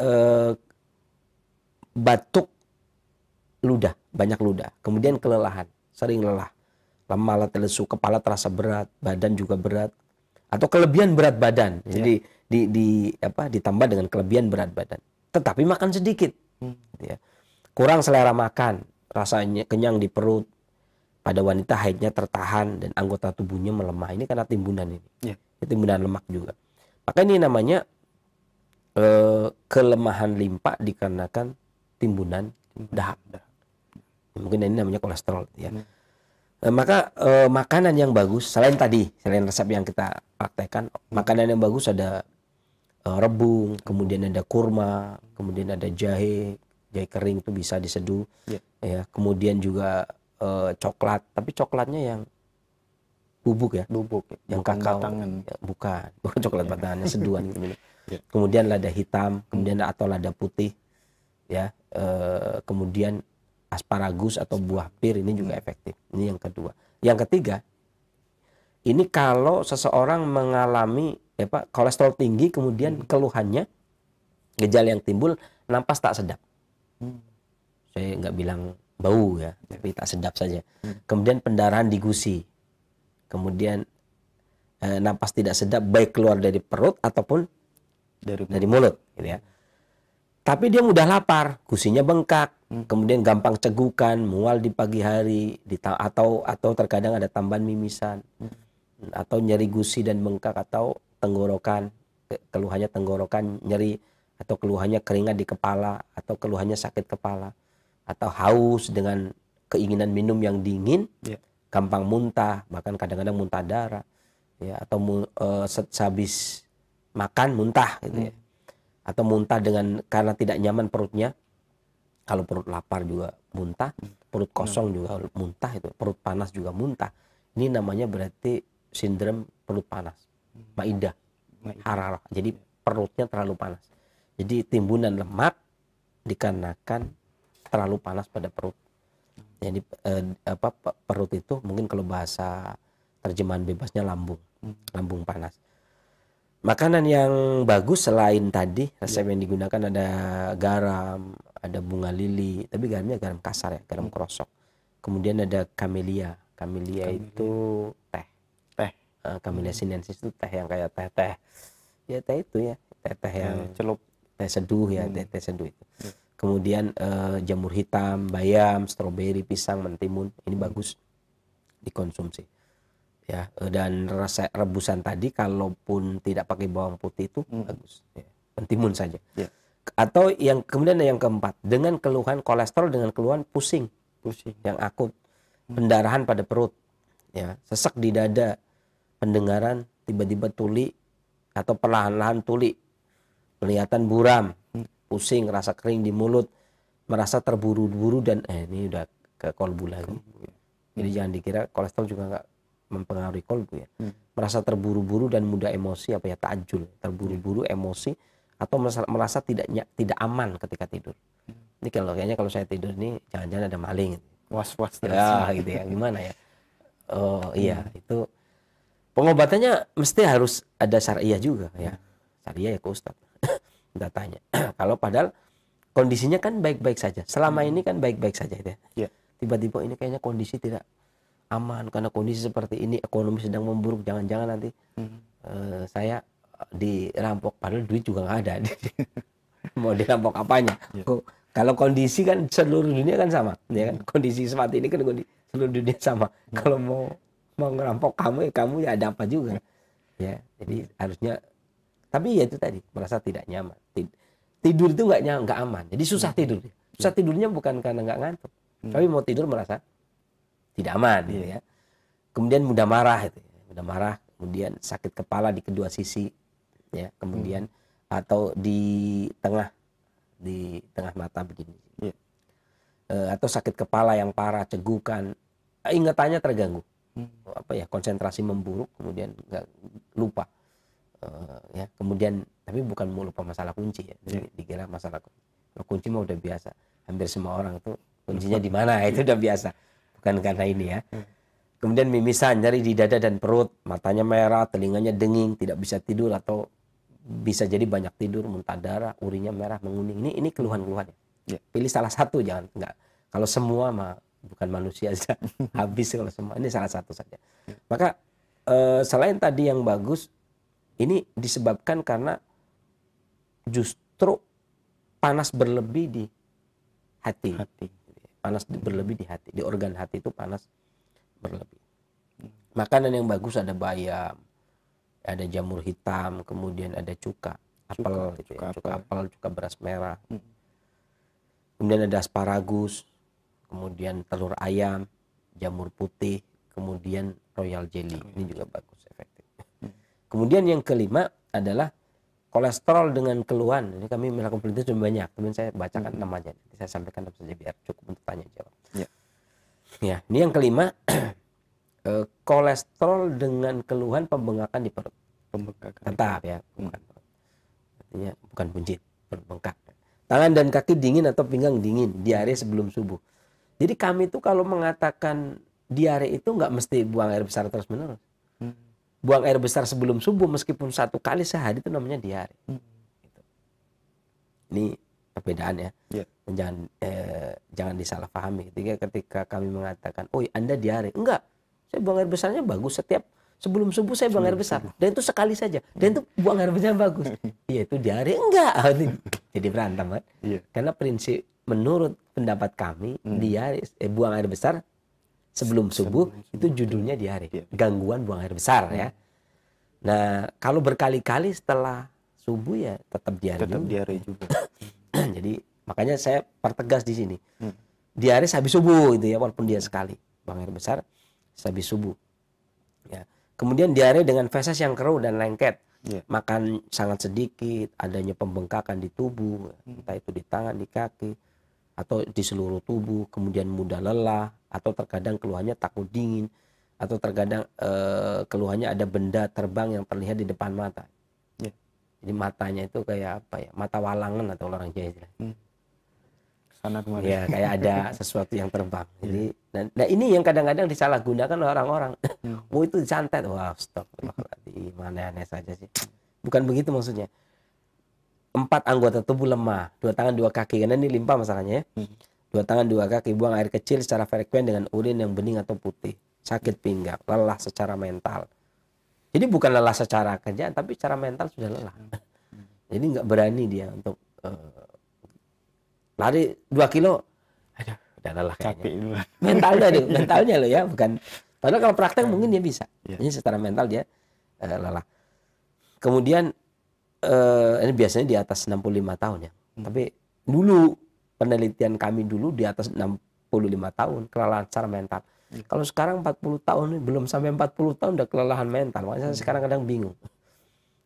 batuk ludah, banyak ludah. Kemudian kelelahan, sering lelah. Lemah, lesu, kepala terasa berat, badan juga berat. Atau kelebihan berat badan. Jadi ditambah dengan kelebihan berat badan. Tetapi makan sedikit. Gitu ya. Kurang selera makan, rasanya kenyang di perut. Pada wanita haidnya tertahan dan anggota tubuhnya melemah. Ini karena timbunan ini. Timbunan lemak juga. Maka ini namanya kelemahan limpa dikarenakan timbunan dahak. Mungkin ini namanya kolesterol ya. Maka makanan yang bagus selain resep yang kita praktekkan, makanan yang bagus ada rebung, kemudian ada kurma, kemudian ada jahe kering itu bisa diseduh ya. Kemudian juga coklat, tapi coklatnya yang bubuk ya, yang kakao ya, bukan coklat batangannya seduhan gitu. Kemudian lada hitam, kemudian atau lada putih, ya. Kemudian asparagus atau buah pir ini juga efektif. Ini yang kedua. Yang ketiga, ini kalau seseorang mengalami kolesterol tinggi, kemudian keluhannya, gejala yang timbul, napas tak sedap. Saya nggak bilang bau ya, tapi tak sedap saja. Kemudian pendarahan di gusi, kemudian napas tidak sedap baik keluar dari perut ataupun dari mulut gitu ya. Tapi dia mudah lapar, gusinya bengkak, kemudian gampang cegukan, mual di pagi hari, atau terkadang ada tambahan mimisan, atau nyeri gusi dan bengkak atau tenggorokan, keluhannya tenggorokan nyeri, atau keluhannya keringat di kepala, atau keluhannya sakit kepala, atau haus dengan keinginan minum yang dingin, gampang muntah, bahkan kadang-kadang muntah darah, ya, atau sehabis makan muntah gitu ya, atau muntah karena tidak nyaman perutnya. Kalau perut lapar juga muntah, perut kosong juga muntah, itu perut panas juga muntah. Ini namanya berarti sindrom perut panas, maidah, hararah. Jadi perutnya terlalu panas. Jadi timbunan lemak dikarenakan terlalu panas pada perut. Jadi perut itu mungkin kalau bahasa terjemahan bebasnya lambung, lambung panas. Makanan yang bagus selain tadi resep yang digunakan ada garam, ada bunga lili, tapi garamnya garam kasar ya, garam krosok. Kemudian ada camellia. Camellia itu teh. Camellia sinensis itu teh yang kayak teh. Ya teh itu ya, teh yang celup, teh seduh ya, teh seduh itu. Kemudian jamur hitam, bayam, stroberi, pisang, mentimun, ini bagus dikonsumsi. Ya, dan rasa rebusan tadi kalaupun tidak pakai bawang putih itu bagus. Ya, mentimun saja. Atau kemudian yang keempat, dengan keluhan kolesterol, dengan keluhan pusing yang akut, pendarahan pada perut, ya, sesak di dada, pendengaran tiba-tiba tuli atau perlahan-lahan tuli, kelihatan buram, pusing, rasa kering di mulut, merasa terburu-buru dan ini udah ke kolbu lagi. Jadi jangan dikira kolesterol juga nggak mempengaruhi kolbu ya. Merasa terburu-buru dan mudah emosi, ta'ajul, terburu-buru, emosi, atau merasa tidak aman ketika tidur. Ini kayaknya kalau saya tidur ini jangan-jangan ada maling. Was-was ya gitu ya, gimana ya? Oh iya, itu pengobatannya mesti harus ada syariah juga ya. Syariah ya ke Ustadz. Kita tanya. Kalau padahal kondisinya kan baik-baik saja. Selama ini kan baik-baik saja ya. Tiba-tiba ini kayaknya kondisi tidak aman karena kondisi seperti ini, ekonomi sedang memburuk, jangan-jangan nanti saya dirampok, padahal duit juga nggak ada. Mau dirampok apanya? Kalau kondisi kan seluruh dunia kan sama, ya kan? Kondisi seperti ini kan seluruh dunia sama. Kalau mau ngerampok kamu ya ada apa juga, ya. Jadi harusnya, tapi ya itu tadi merasa tidak nyaman. Tidur itu nggak aman, jadi susah tidur. Susah tidurnya bukan karena nggak ngantuk, tapi mau tidur merasa tidak aman, gitu ya. Kemudian mudah marah, kemudian sakit kepala di kedua sisi, ya. Kemudian atau di tengah mata begini, atau sakit kepala yang parah, cegukan, ingatannya terganggu, konsentrasi memburuk, kemudian nggak lupa, ya. Kemudian tapi bukan mau lupa masalah kunci ya, dikira masalah kunci mah udah biasa, hampir semua orang itu kuncinya di mana itu udah biasa. Bukan karena ini ya. Kemudian mimisan, nyeri di dada dan perut, matanya merah, telinganya denging, tidak bisa tidur atau bisa jadi banyak tidur, muntah darah, urinya merah, menguning. Ini keluhan-keluhannya. Pilih salah satu, jangan enggak. Kalau semua mah bukan manusia saja. Habis kalau semua. Ini salah satu saja. Maka selain tadi yang bagus, ini disebabkan karena justru panas berlebih di hati. Panas berlebih di hati, di organ hati itu panas berlebih. Makanan yang bagus ada bayam, ada jamur hitam, kemudian ada cuka apel, cuka apel, cuka beras merah. Kemudian ada asparagus, kemudian telur ayam, jamur putih, kemudian royal jelly. Ini juga bagus, efektif. Kemudian yang kelima adalah kolesterol dengan keluhan. Ini kami melakukan penelitian sudah banyak, teman saya bacakan namanya. Nanti saya sampaikan saja biar cukup untuk tanya jawab. Ya, ini yang kelima, kolesterol dengan keluhan pembengkakan di perut. Tetap ya, artinya bukan buncit, perut bengkak. Tangan dan kaki dingin atau pinggang dingin, diare sebelum subuh. Jadi kami itu kalau mengatakan diare itu nggak mesti buang air besar terus menerus. Buang air besar sebelum subuh meskipun 1 kali sehari itu namanya diare. Gitu. Ini perbedaan ya. Jangan disalahpahami. Ketika kami mengatakan, oh Anda diare, enggak. Saya buang air besarnya bagus, setiap sebelum subuh saya buang air besar, dan itu sekali saja, dan itu buang air besarnya bagus. Iya itu diare enggak. Jadi berantem kan? Karena prinsip menurut pendapat kami diare, buang air besar sebelum subuh itu judulnya diare, gangguan buang air besar ya. Nah kalau berkali-kali setelah subuh ya tetap diare Tetap juga. diare juga. Jadi makanya saya pertegas di sini. Diare habis subuh itu ya, walaupun dia sekali buang air besar habis subuh. Ya. Kemudian diare dengan feses yang keruh dan lengket. Makan sangat sedikit, adanya pembengkakan di tubuh, entah itu di tangan, di kaki, atau di seluruh tubuh, kemudian mudah lelah, atau terkadang keluhannya takut dingin, atau terkadang keluhannya ada benda terbang yang terlihat di depan mata. Jadi matanya itu kayak apa ya, mata walangan atau orang Jawa istilah. Sana kemari. Ya, kayak ada sesuatu yang terbang. Jadi, nah ini yang kadang-kadang disalahgunakan oleh orang-orang. Oh itu santet, wah stop, mana aneh saja sih. Bukan begitu maksudnya. 4 anggota tubuh lemah, 2 tangan 2 kaki, karena ini limpa masalahnya ya. 2 tangan 2 kaki, buang air kecil secara frekuen dengan urin yang bening atau putih, sakit pinggang, lelah secara mental. Jadi bukan lelah secara kerjaan, tapi secara mental sudah lelah. Jadi nggak berani dia untuk lari 2 kilo, aduh, udah lelah kayaknya. Mentalnya loh ya, bukan. Padahal kalau praktek mungkin dia bisa. Ini secara mental dia lelah. Kemudian ini biasanya di atas 65 tahun ya. Tapi dulu penelitian kami dulu di atas 65 tahun kelelahan secara mental. Kalau sekarang 40 tahun, belum sampai 40 tahun udah kelelahan mental. Makanya saya sekarang kadang bingung.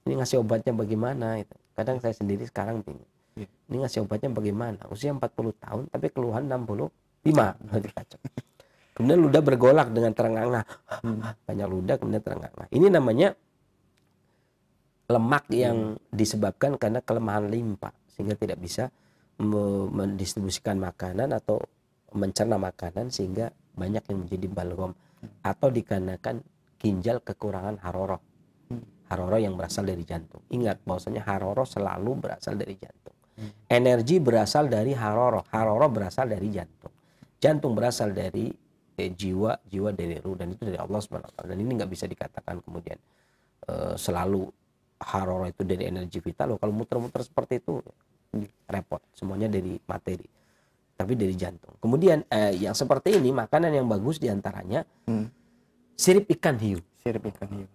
Ini ngasih obatnya bagaimana? Kadang saya sendiri sekarang bingung. Ini ngasih obatnya bagaimana? Usia 40 tahun tapi keluhan 65. Kemudian ludah bergolak dengan terengah-engah. Banyak ludah kemudian terengah-engah. Ini namanya lemak yang disebabkan karena kelemahan limpa. Sehingga tidak bisa mendistribusikan makanan atau mencerna makanan sehingga banyak yang menjadi balgom, atau dikarenakan ginjal kekurangan haroroh. Haroroh yang berasal dari jantung. Ingat bahwasanya haroroh selalu berasal dari jantung. Energi berasal dari haroroh. Haroroh berasal dari jantung. Jantung berasal dari jiwa, jiwa dari ruh, dan itu dari Allah SWT. Dan ini nggak bisa dikatakan kemudian selalu haroroh itu dari energi vital. Loh, kalau muter-muter seperti itu repot. Semuanya dari materi, tapi dari jantung. Kemudian yang seperti ini makanan yang bagus diantaranya sirip ikan hiu. Sirip ikan hiu.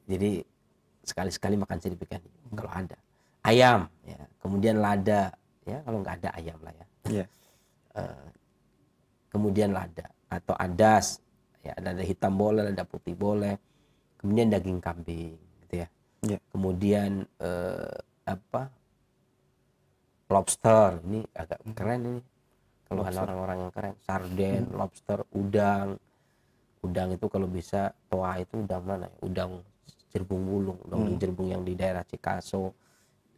Jadi sekali-sekali makan sirip ikan hiu kalau ada. Ayam, ya. Kemudian lada, ya kalau nggak ada ayam lah ya. Kemudian lada atau adas, ya ada hitam boleh, ada putih boleh. Kemudian daging kambing, gitu ya. Kemudian lobster, ini agak keren ini. Keluhan orang-orang yang keren, sarden, lobster, udang. Udang itu kalau bisa toa itu udang mana ya? Udang jerbung bulung, udang jerbung yang di daerah Cikaso,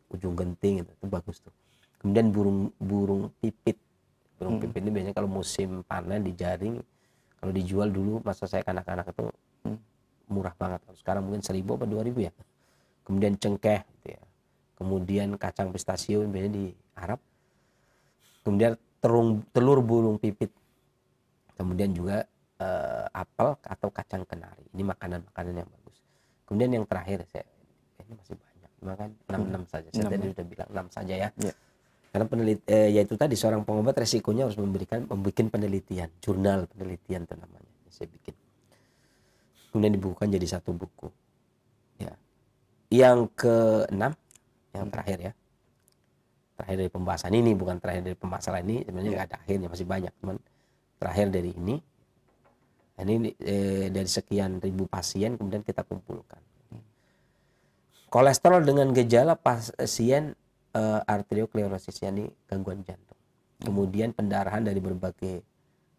Ujung Genting itu bagus tuh. Kemudian burung pipit. Burung pipit ini biasanya kalau musim panen dijaring, kalau dijual dulu masa saya kanak-kanak itu murah banget. Sekarang mungkin 1.000 atau 2.000 ya. Kemudian cengkeh gitu ya. Kemudian kacang pistasium biasanya di Arab. Kemudian telur burung pipit. Kemudian juga apel atau kacang kenari. Ini makanan-makanan yang bagus. Kemudian yang terakhir ini masih banyak. Makan 6 saja. Saya tadi sudah bilang 6 saja ya. Karena yaitu tadi seorang pengobat resikonya harus membuat penelitian, jurnal penelitian itu namanya. Saya bikin. Kemudian dibukukan jadi 1 buku. Ya. Yang ke-6, yang terakhir ya. Terakhir dari pembahasan ini, bukan terakhir dari pembahasan ini, sebenarnya nggak ada akhirnya, masih banyak, cuman terakhir dari ini. Ini dari sekian ribu pasien kemudian kita kumpulkan. Kolesterol dengan gejala pasien arteriosklerosis, yakni gangguan jantung. Kemudian pendarahan dari berbagai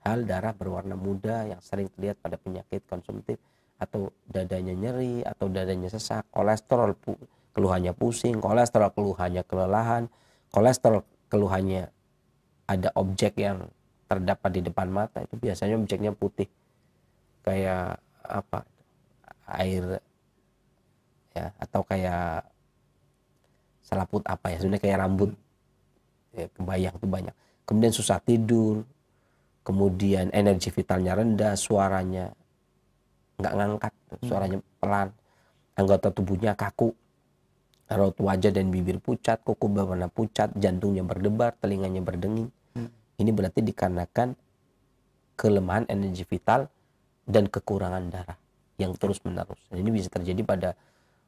hal, darah berwarna muda yang sering terlihat pada penyakit konsumtif, atau dadanya nyeri atau dadanya sesak. Kolesterol keluhannya pusing, kolesterol keluhannya kelelahan, kolesterol keluhannya ada objek yang terdapat di depan mata, itu biasanya objeknya putih kayak apa, air ya, atau kayak selaput apa ya, sebenarnya kayak rambut ya, kebayang itu banyak. Kemudian susah tidur, kemudian energi vitalnya rendah, suaranya nggak ngangkat, suaranya pelan, anggota tubuhnya kaku, raut wajah dan bibir pucat, kuku berwarna pucat, jantungnya berdebar, telinganya berdenging. Ini berarti dikarenakan kelemahan energi vital dan kekurangan darah yang terus menerus. Ini bisa terjadi pada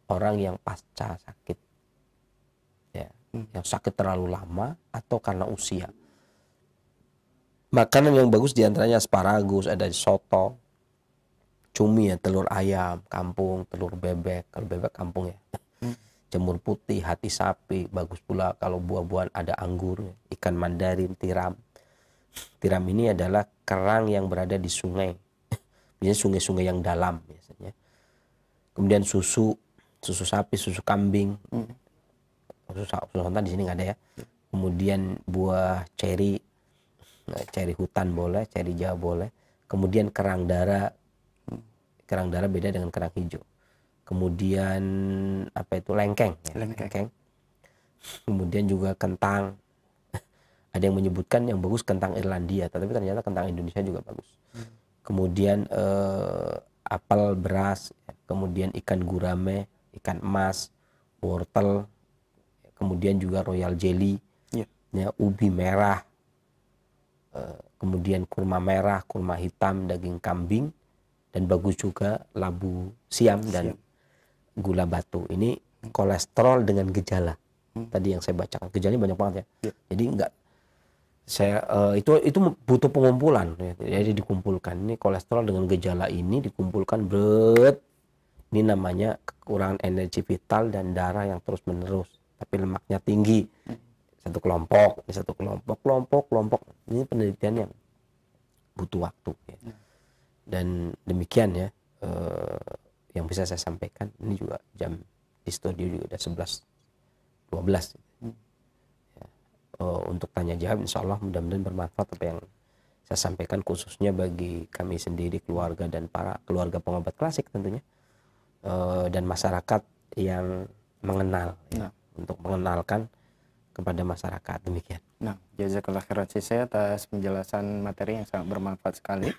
orang yang pasca sakit yang sakit terlalu lama atau karena usia. Makanan yang bagus diantaranya asparagus, ada soto, cumi ya, telur ayam kampung, telur bebek, kalau bebek kampung ya, jamur putih, hati sapi, bagus pula kalau buah-buahan ada anggur, ikan mandarin, tiram. Tiram ini adalah kerang yang berada di sungai, biasanya sungai-sungai yang dalam biasanya. Kemudian susu sapi, susu kambing, susu onta di sini nggak ada ya. Kemudian buah ceri, ceri hutan boleh, ceri Jawa boleh. Kemudian kerang darah beda dengan kerang hijau. Kemudian apa itu, lengkeng, ya, lengkeng. Kemudian juga kentang. Ada yang menyebutkan yang bagus kentang Irlandia, tapi ternyata kentang Indonesia juga bagus. Kemudian apel, beras, kemudian ikan gurame, ikan emas, wortel, kemudian juga royal jelly, ya, ubi merah, kemudian kurma merah, kurma hitam, daging kambing, dan bagus juga labu siam dan gula batu. Ini kolesterol dengan gejala. Tadi yang saya bacakan, gejalanya banyak banget ya. Jadi enggak, itu butuh pengumpulan, ya. Jadi dikumpulkan. Ini kolesterol dengan gejala ini dikumpulkan, ini namanya kekurangan energi vital dan darah yang terus menerus, tapi lemaknya tinggi. Satu kelompok. Ini penelitian yang butuh waktu, ya. Dan demikian ya, yang bisa saya sampaikan. Ini juga jam di studio juga udah 11.12. Ya. Untuk tanya jawab insya Allah mudah-mudahan bermanfaat apa yang saya sampaikan, khususnya bagi kami sendiri, keluarga dan para keluarga pengobat klasik tentunya, dan masyarakat yang mengenal, ya, untuk mengenalkan kepada masyarakat. Demikian. Nah, jazakallah khairan saya atas penjelasan materi yang sangat bermanfaat sekali.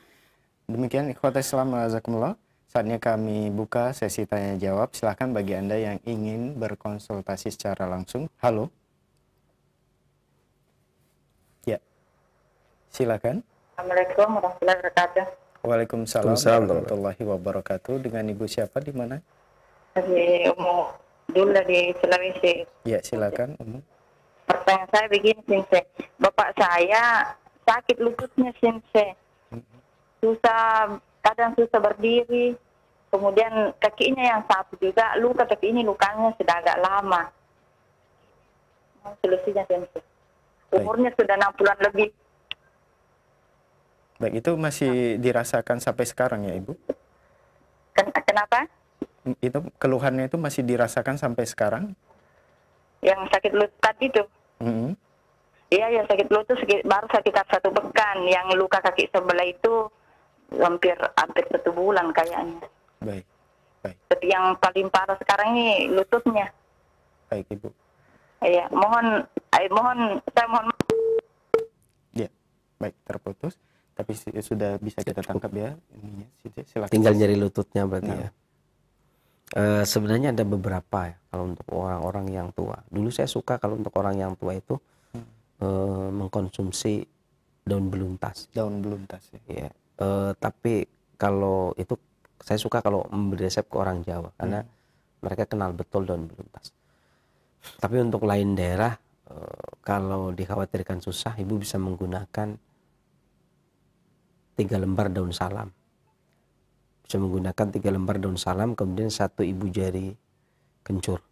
Demikian ikhwatul Islam, jazakumullah. Saatnya kami buka sesi tanya jawab. Silahkan bagi Anda yang ingin berkonsultasi secara langsung. Halo. Ya. Silakan. Assalamualaikum warahmatullahi wabarakatuh. Waalaikumsalam warahmatullahi wabarakatuh. Dengan Ibu siapa, di mana? Dari Dulu di Sulawesi. Ya, silakan Umu. Pertanyaan saya begini, Sensei. Bapak saya sakit lututnya, Sensei. Kadang susah berdiri. Kemudian kakinya yang satu juga luka, tapi ini lukanya sudah agak lama. Solusinya, Sensei. Umurnya sudah 60-an lebih. Baik, itu masih dirasakan sampai sekarang ya, Ibu? Kenapa? Itu keluhannya itu masih dirasakan sampai sekarang? Yang sakit lutut tadi itu? Iya, yang sakit lutut baru sekitar 1 pekan. Yang luka kaki sebelah itu hampir 1 bulan kayaknya. Baik. Tapi yang paling parah sekarang ini lututnya. Baik, Ibu. Iya, saya mohon. Ya, baik, terputus. Tapi sudah bisa kita tangkap ya. Silakan. Tinggal nyari lututnya berarti ya. Sebenarnya ada beberapa ya kalau untuk orang-orang yang tua. Dulu saya suka kalau untuk orang yang tua itu mengkonsumsi daun beluntas. Daun beluntas ya. Ya. Tapi kalau itu saya suka kalau memberi resep ke orang Jawa karena mereka kenal betul daun beluntas. Tapi untuk lain daerah kalau dikhawatirkan susah, Ibu bisa menggunakan 3 lembar daun salam. Bisa menggunakan 3 lembar daun salam, kemudian 1 ibu jari kencur.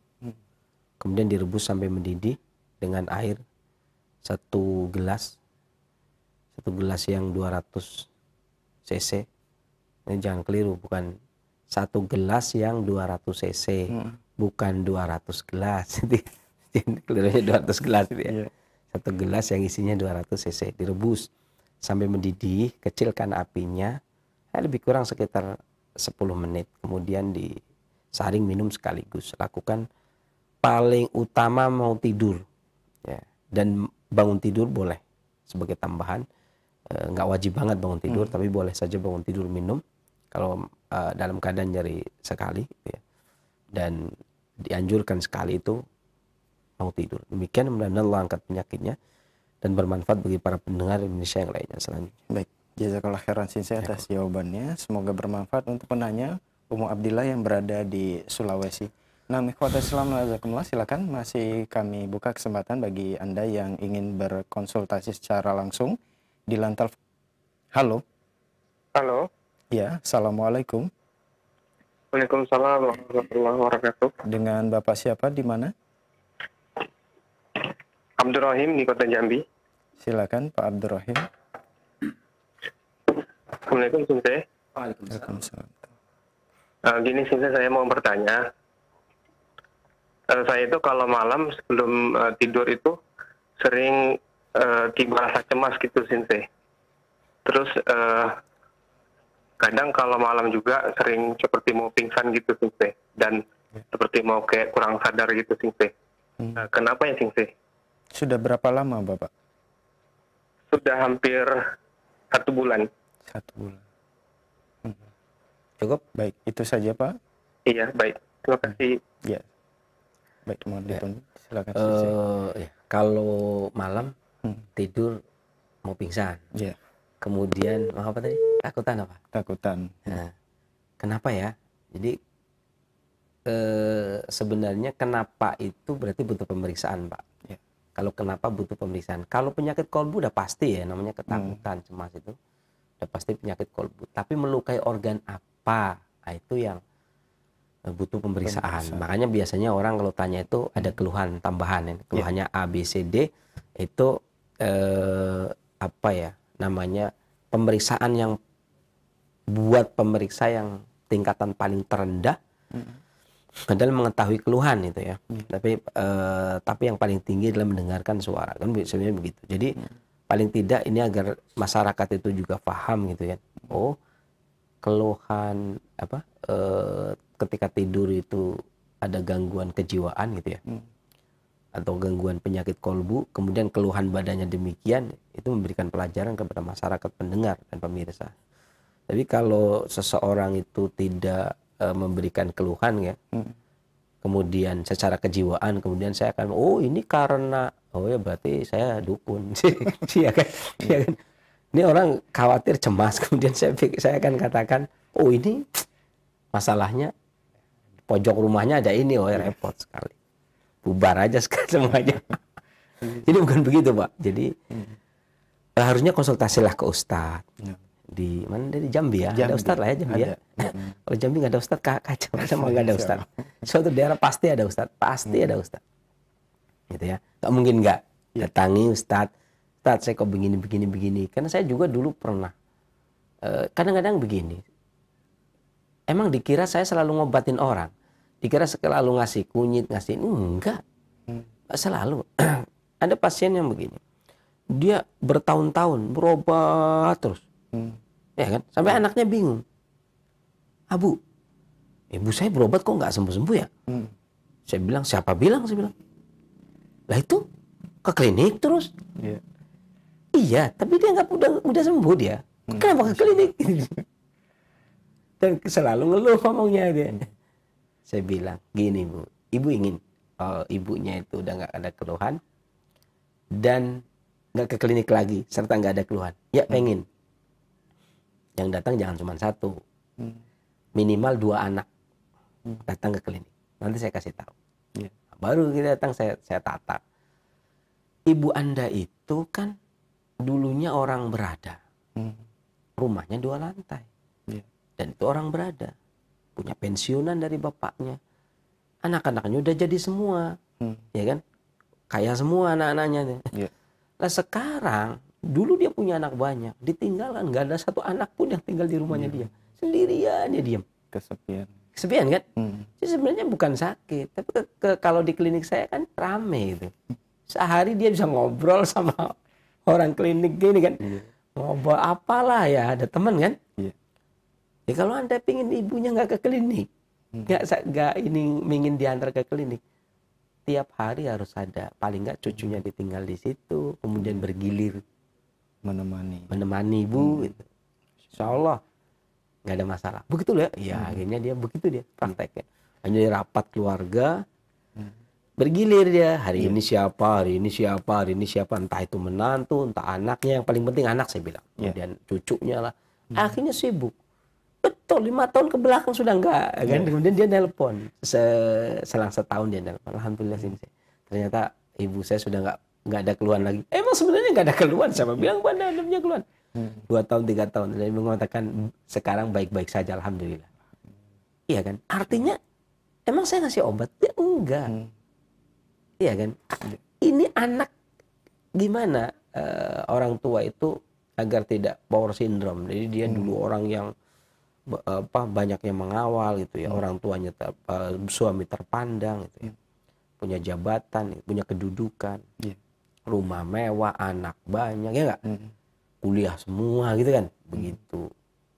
Kemudian direbus sampai mendidih dengan air 1 gelas. 1 gelas yang 200 cc. Ini jangan keliru, bukan 1 gelas yang 200 cc. Bukan 200 gelas. Kelirunya 200 gelas gitu ya. 1 gelas yang isinya 200 cc. Direbus sampai mendidih, kecilkan apinya, lebih kurang sekitar 10 menit. Kemudian disaring minum sekaligus. Lakukan paling utama mau tidur, ya. Dan bangun tidur boleh sebagai tambahan. Nggak wajib banget bangun tidur, tapi boleh saja bangun tidur minum kalau dalam keadaan nyeri sekali, ya. Dan dianjurkan sekali itu mau tidur. Demikian, mudah-mudahan Allah angkat penyakitnya dan bermanfaat bagi para pendengar Indonesia yang lainnya selanjutnya. Baik, jazakallah khairan Sensei atas jawabannya. Semoga bermanfaat untuk penanya Umu Abdillah yang berada di Sulawesi. Nah, ikhwatul Islam jazakumullah, silakan, masih kami buka kesempatan bagi Anda yang ingin berkonsultasi secara langsung di lantai. Halo. Halo. Ya, assalamualaikum. Waalaikumsalam warahmatullahi wabarakatuh. Dengan Bapak siapa, di mana? Abdurrahim di Kota Jambi. Silakan Pak Abdurrahim. Assalamualaikum Sinte. Waalaikumsalam. Gini Sinte, saya mau bertanya. Saya itu kalau malam sebelum tidur itu sering tiba rasa cemas gitu Sinte. Terus kadang kalau malam juga sering seperti mau pingsan gitu Sinte. Dan seperti mau kayak kurang sadar gitu Sinte. Kenapa ya Sinte? Sudah berapa lama Bapak? Sudah hampir 1 bulan. 1 bulan. Cukup? Baik, itu saja Pak. Iya, baik. Terima kasih. Ya. Baik, mohon ditunggu. Silakan. Ya. Kalau malam tidur mau pingsan. Ya. Kemudian mau apa tadi? Takutan apa? Takutan. Nah, kenapa ya? Jadi sebenarnya kenapa itu berarti butuh pemeriksaan, Pak. Ya. Kalau kenapa butuh pemeriksaan? Kalau penyakit kolbu udah pasti ya, namanya ketakutan, cemas itu udah pasti penyakit kolbu. Tapi melukai organ apa? Nah, itu yang butuh pemeriksaan. Makanya biasanya orang kalau tanya itu ada keluhan tambahan, ya. Keluhannya A, B, C, D, itu apa ya namanya, pemeriksaan yang buat pemeriksa yang tingkatan paling terendah adalah mengetahui keluhan itu ya. Tapi yang paling tinggi adalah mendengarkan suara, kan sebenarnya begitu. Jadi paling tidak ini agar masyarakat itu juga paham gitu ya. Oh, keluhan apa ketika tidur itu ada gangguan kejiwaan gitu ya, atau gangguan penyakit kolbu, kemudian keluhan badannya demikian, itu memberikan pelajaran kepada masyarakat pendengar dan pemirsa. Tapi kalau seseorang itu tidak memberikan keluhan ya, kemudian secara kejiwaan, kemudian saya akan, oh ini karena, oh ya berarti saya dukun, iya kan, iya kan. Ini orang khawatir cemas, kemudian saya akan katakan, oh ini masalahnya pojok rumahnya ada ini, oh repot sekali, bubar aja semuanya. Jadi bukan begitu Pak. Jadi harusnya konsultasilah ke ustadz. Di mana, dari Jambi ya, Jambi. Ada ustadz lah ya Jambi ya. Kalau Jambi nggak ada ustadz kacau, sama nggak ada ustadz. Suatu daerah pasti ada ustadz, pasti ada ustadz. Gitu ya, nggak mungkin nggak datangi ustadz. Ustadz saya kok begini. Karena saya juga dulu pernah kadang-kadang begini. Emang dikira saya selalu ngobatin orang, dikira selalu ngasih kunyit, ngasih enggak selalu. Ada pasien yang begini, dia bertahun-tahun berobat terus, ya kan, sampai anaknya bingung. Bu, ibu saya berobat kok nggak sembuh-sembuh ya? Saya bilang, siapa bilang? Saya bilang, lah itu ke klinik terus. Iya, tapi dia nggak udah sembuh dia. Kenapa ke klinik? Dan selalu ngeluh ngomongnya dia. Saya bilang, gini Bu, ibu ingin ibunya itu udah nggak ada keluhan dan nggak ke klinik lagi serta nggak ada keluhan. Ya pengen. Yang datang jangan cuma 1, minimal 2 anak datang ke klinik. Nanti saya kasih tahu. Baru kita datang, saya tata. Ibu Anda itu kan dulunya orang berada, rumahnya 2 lantai. Dan itu orang berada, punya pensiunan dari bapaknya, anak-anaknya udah jadi semua, ya kan, kaya semua anak-anaknya. Nah sekarang, dulu dia punya anak banyak, ditinggalkan, nggak ada 1 anak pun yang tinggal di rumahnya dia, sendirian dia diam. Kesepian kan? Jadi sebenarnya bukan sakit, tapi kalau di klinik saya kan rame gitu. Sehari dia bisa ngobrol sama orang klinik gini kan, ngobrol apalah ya, ada teman kan. Ya kalau Anda pingin ibunya nggak ke klinik, nggak ini ingin diantar ke klinik, tiap hari harus ada, paling nggak cucunya ditinggal di situ, kemudian bergilir menemani ibu, gitu. Insya Allah nggak ada masalah. Begitu ya, ya akhirnya dia begitu dia prakteknya. Hanya di rapat keluarga, bergilir dia, hari ini siapa, entah itu menantu, entah anaknya, yang paling penting anak saya bilang, kemudian cucunya lah, akhirnya sibuk. Betul, 5 tahun ke belakang sudah enggak kan. Kemudian dia nelpon, selang setahun dia nelpon. Alhamdulillah sini ternyata ibu saya sudah nggak ada keluhan lagi. Emang sebenarnya nggak ada keluhan, siapa bilang pada ada punya keluhan. 2 tahun 3 tahun dia mengatakan sekarang baik-baik saja, alhamdulillah. Iya kan? Artinya emang saya ngasih obat? Ya enggak. Iya kan? Ini anak gimana orang tua itu agar tidak power syndrome. Jadi dia dulu orang yang banyak yang mengawal gitu ya, orang tuanya suami terpandang gitu ya, punya jabatan, punya kedudukan, rumah mewah, anak banyak ya nggak, kuliah semua gitu kan, begitu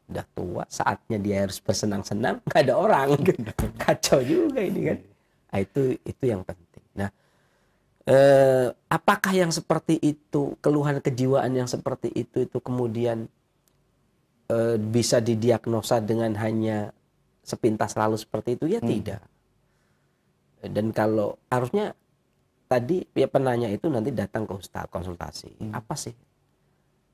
udah tua saatnya dia harus bersenang-senang nggak ada orang, kacau juga ini kan. Nah, itu yang penting. Nah, apakah yang seperti itu, keluhan kejiwaan yang seperti itu kemudian bisa didiagnosa dengan hanya sepintas lalu seperti itu? Ya tidak. Dan kalau harusnya tadi ya penanya itu nanti datang ke ustadz konsultasi. Apa sih?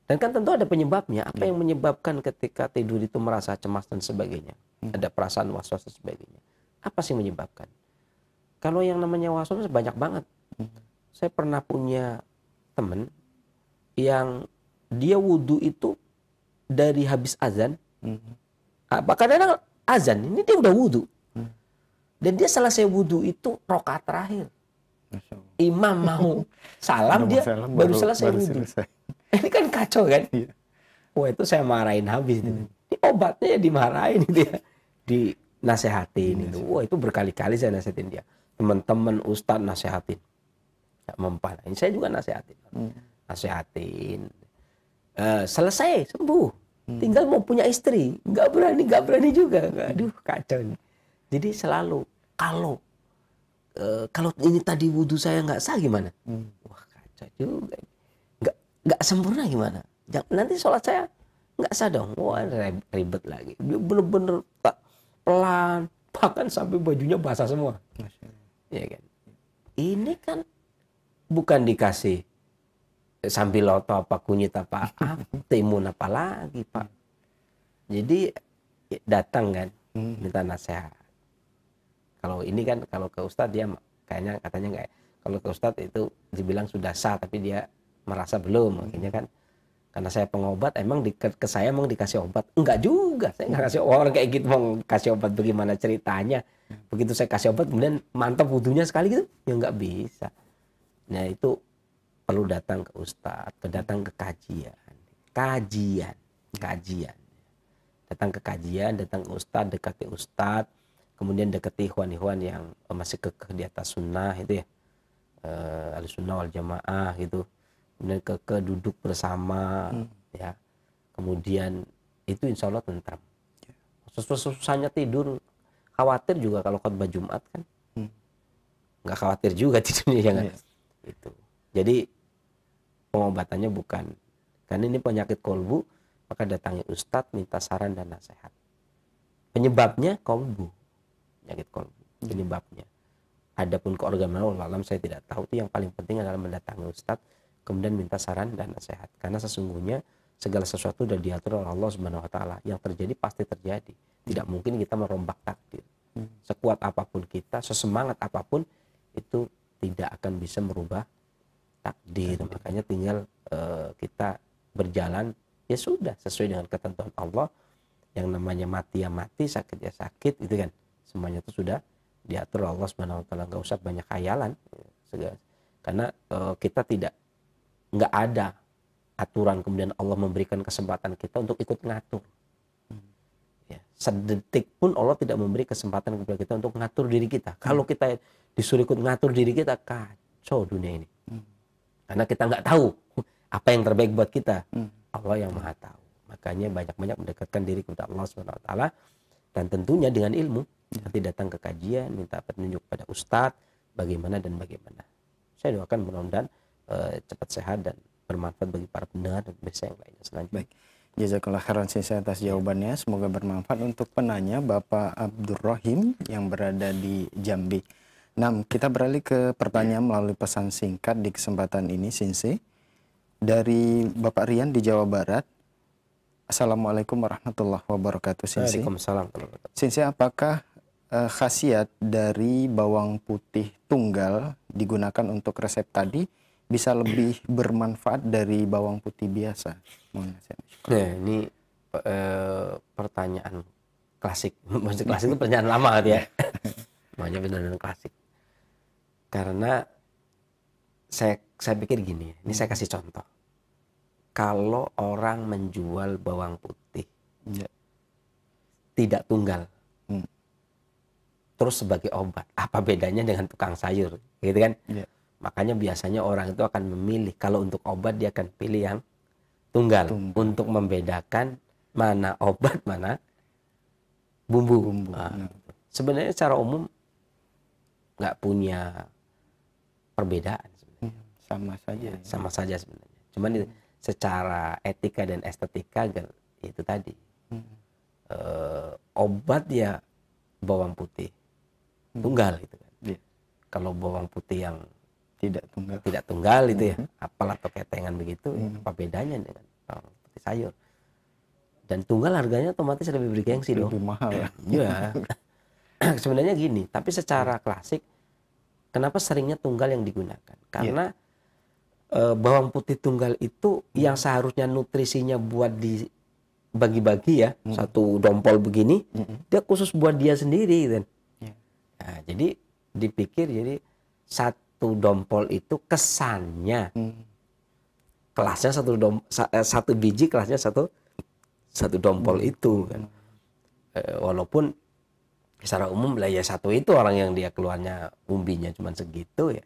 Dan kan tentu ada penyebabnya. Apa yang menyebabkan ketika tidur itu merasa cemas dan sebagainya? Ada perasaan was-was dan sebagainya. Apa sih menyebabkan? Kalau yang namanya was-was banyak banget. Saya pernah punya teman yang dia wudhu itu dari habis azan, kadang-kadang azan, ini dia udah wudhu. Dan dia selesai wudhu itu rokaat terakhir. Imam mau salam, dia baru selesai wudhu. Ini kan kacau kan? Wah itu saya marahin habis. Ini obatnya ya dimarahin dia. Dinasehatin itu. Wah itu berkali-kali saya nasehatin dia. Teman-teman ustadz nasehatin. Gak mempan. Ini saya juga nasehatin. Nasehatin. Selesai sembuh, tinggal mau punya istri nggak berani juga. Aduh kacau nih. Jadi selalu kalau ini tadi wudhu saya nggak sah gimana? Wah kacau juga. Nggak sempurna gimana? Nanti sholat saya nggak sah dong. Wah ribet lagi. Dia bener-bener tak pelan, bahkan sampai bajunya basah semua. Ya kan? Ini kan bukan dikasih sambil loto apa kunyit apa timun apa lagi Pak. Jadi datang kan minta nasihat. Kalau ini kan kalau ke ustadz dia katanya enggak. Kalau ke ustadz itu dibilang sudah sah tapi dia merasa belum. Akhirnya kan karena saya pengobat emang ke saya emang dikasih obat. Enggak juga. Saya enggak kasih orang kayak gitu mau kasih obat bagaimana ceritanya. Begitu saya kasih obat kemudian mantap wudhunya sekali gitu ya enggak bisa. Nah itu perlu datang ke ustadz, datang ke kajian. Datang ke kajian, datang ke ustadz, dekati ustadz, kemudian dekati ikhwan-ikhwan yang masih kekeh di atas sunnah itu ya, al-sunnah wal jamaah gitu, kemudian kekeh duduk bersama, ya, kemudian itu insya Allah tentram. Susahnya tidur, khawatir juga kalau khutbah Jumat kan, nggak khawatir juga tidurnya jangan. Itu. Jadi pengobatannya bukan karena ini penyakit kolbu, maka datangi ustadz minta saran dan nasihat. Penyebabnya kolbu, penyakit kolbu penyebabnya. Adapun ke organ mana alam saya tidak tahu. Itu yang paling penting adalah mendatangi ustadz kemudian minta saran dan nasihat. Karena sesungguhnya segala sesuatu sudah diatur oleh Allah Subhanahu Wa Taala. Yang terjadi pasti terjadi. Tidak mungkin kita merombak takdir. Sekuat apapun kita, sesemangat apapun itu tidak akan bisa merubah takdir. Makanya tinggal kita berjalan ya sudah sesuai dengan ketentuan Allah. Yang namanya mati ya mati, sakit ya sakit, itu kan semuanya itu sudah diatur Allah Subhanahu Wa Taala. Nggak usah banyak khayalan, karena kita nggak ada aturan kemudian Allah memberikan kesempatan kita untuk ikut ngatur. Ya, sedetik pun Allah tidak memberi kesempatan kepada kita untuk ngatur diri kita. Kalau kita disuruh ikut ngatur diri kita, kacau dunia ini. Karena kita nggak tahu apa yang terbaik buat kita. Allah yang maha tahu. Makanya banyak-banyak mendekatkan diri kepada Allah Subhanahu Wa Taala dan tentunya dengan ilmu. Nanti datang ke kajian, minta petunjuk pada ustadz, bagaimana dan bagaimana. Saya doakan mudah-mudahan cepat sehat dan bermanfaat bagi para pendengar dan pemirsa yang lainnya selanjutnya. Baik. Jazakallah khairan atas jawabannya. Semoga bermanfaat untuk penanya Bapak Abdurrahim yang berada di Jambi. Nah, kita beralih ke pertanyaan melalui pesan singkat di kesempatan ini, Sinse. Dari Bapak Rian di Jawa Barat. Assalamualaikum warahmatullahi wabarakatuh. Sinsi. Waalaikumsalam. Sinsi, apakah khasiat dari bawang putih tunggal digunakan untuk resep tadi bisa lebih bermanfaat dari bawang putih biasa? Nah, ini pertanyaan klasik. Maksud klasik itu pertanyaan lama gitu ya. Makanya benar-benar klasik. Karena saya pikir gini, ini saya kasih contoh. Kalau orang menjual bawang putih tidak tunggal, terus sebagai obat, apa bedanya dengan tukang sayur, gitu kan? Makanya biasanya orang itu akan memilih, kalau untuk obat dia akan pilih yang tunggal. Untuk membedakan mana obat, mana bumbu. Nah, sebenarnya secara umum nggak punya perbedaan sebenarnya. Sama saja sebenarnya. Cuman secara etika dan estetika itu tadi. Obat ya bawang putih tunggal gitu kan. Kalau bawang putih yang tidak tunggal itu ya, apel atau ketengan begitu, apa bedanya dengan bawang putih sayur? Dan tunggal harganya otomatis lebih bergengsi dong. Lebih mahal ya. Iya. Sebenarnya gini, tapi secara klasik kenapa seringnya tunggal yang digunakan? Karena bawang putih tunggal itu yang seharusnya nutrisinya buat dibagi-bagi ya, satu dompol begini, dia khusus buat dia sendiri kan. Nah, jadi dipikir jadi satu dompol itu kesannya kelasnya satu biji kelasnya satu dompol itu kan. Walaupun secara umum lah ya satu itu orang yang dia keluarnya umbinya cuma segitu ya,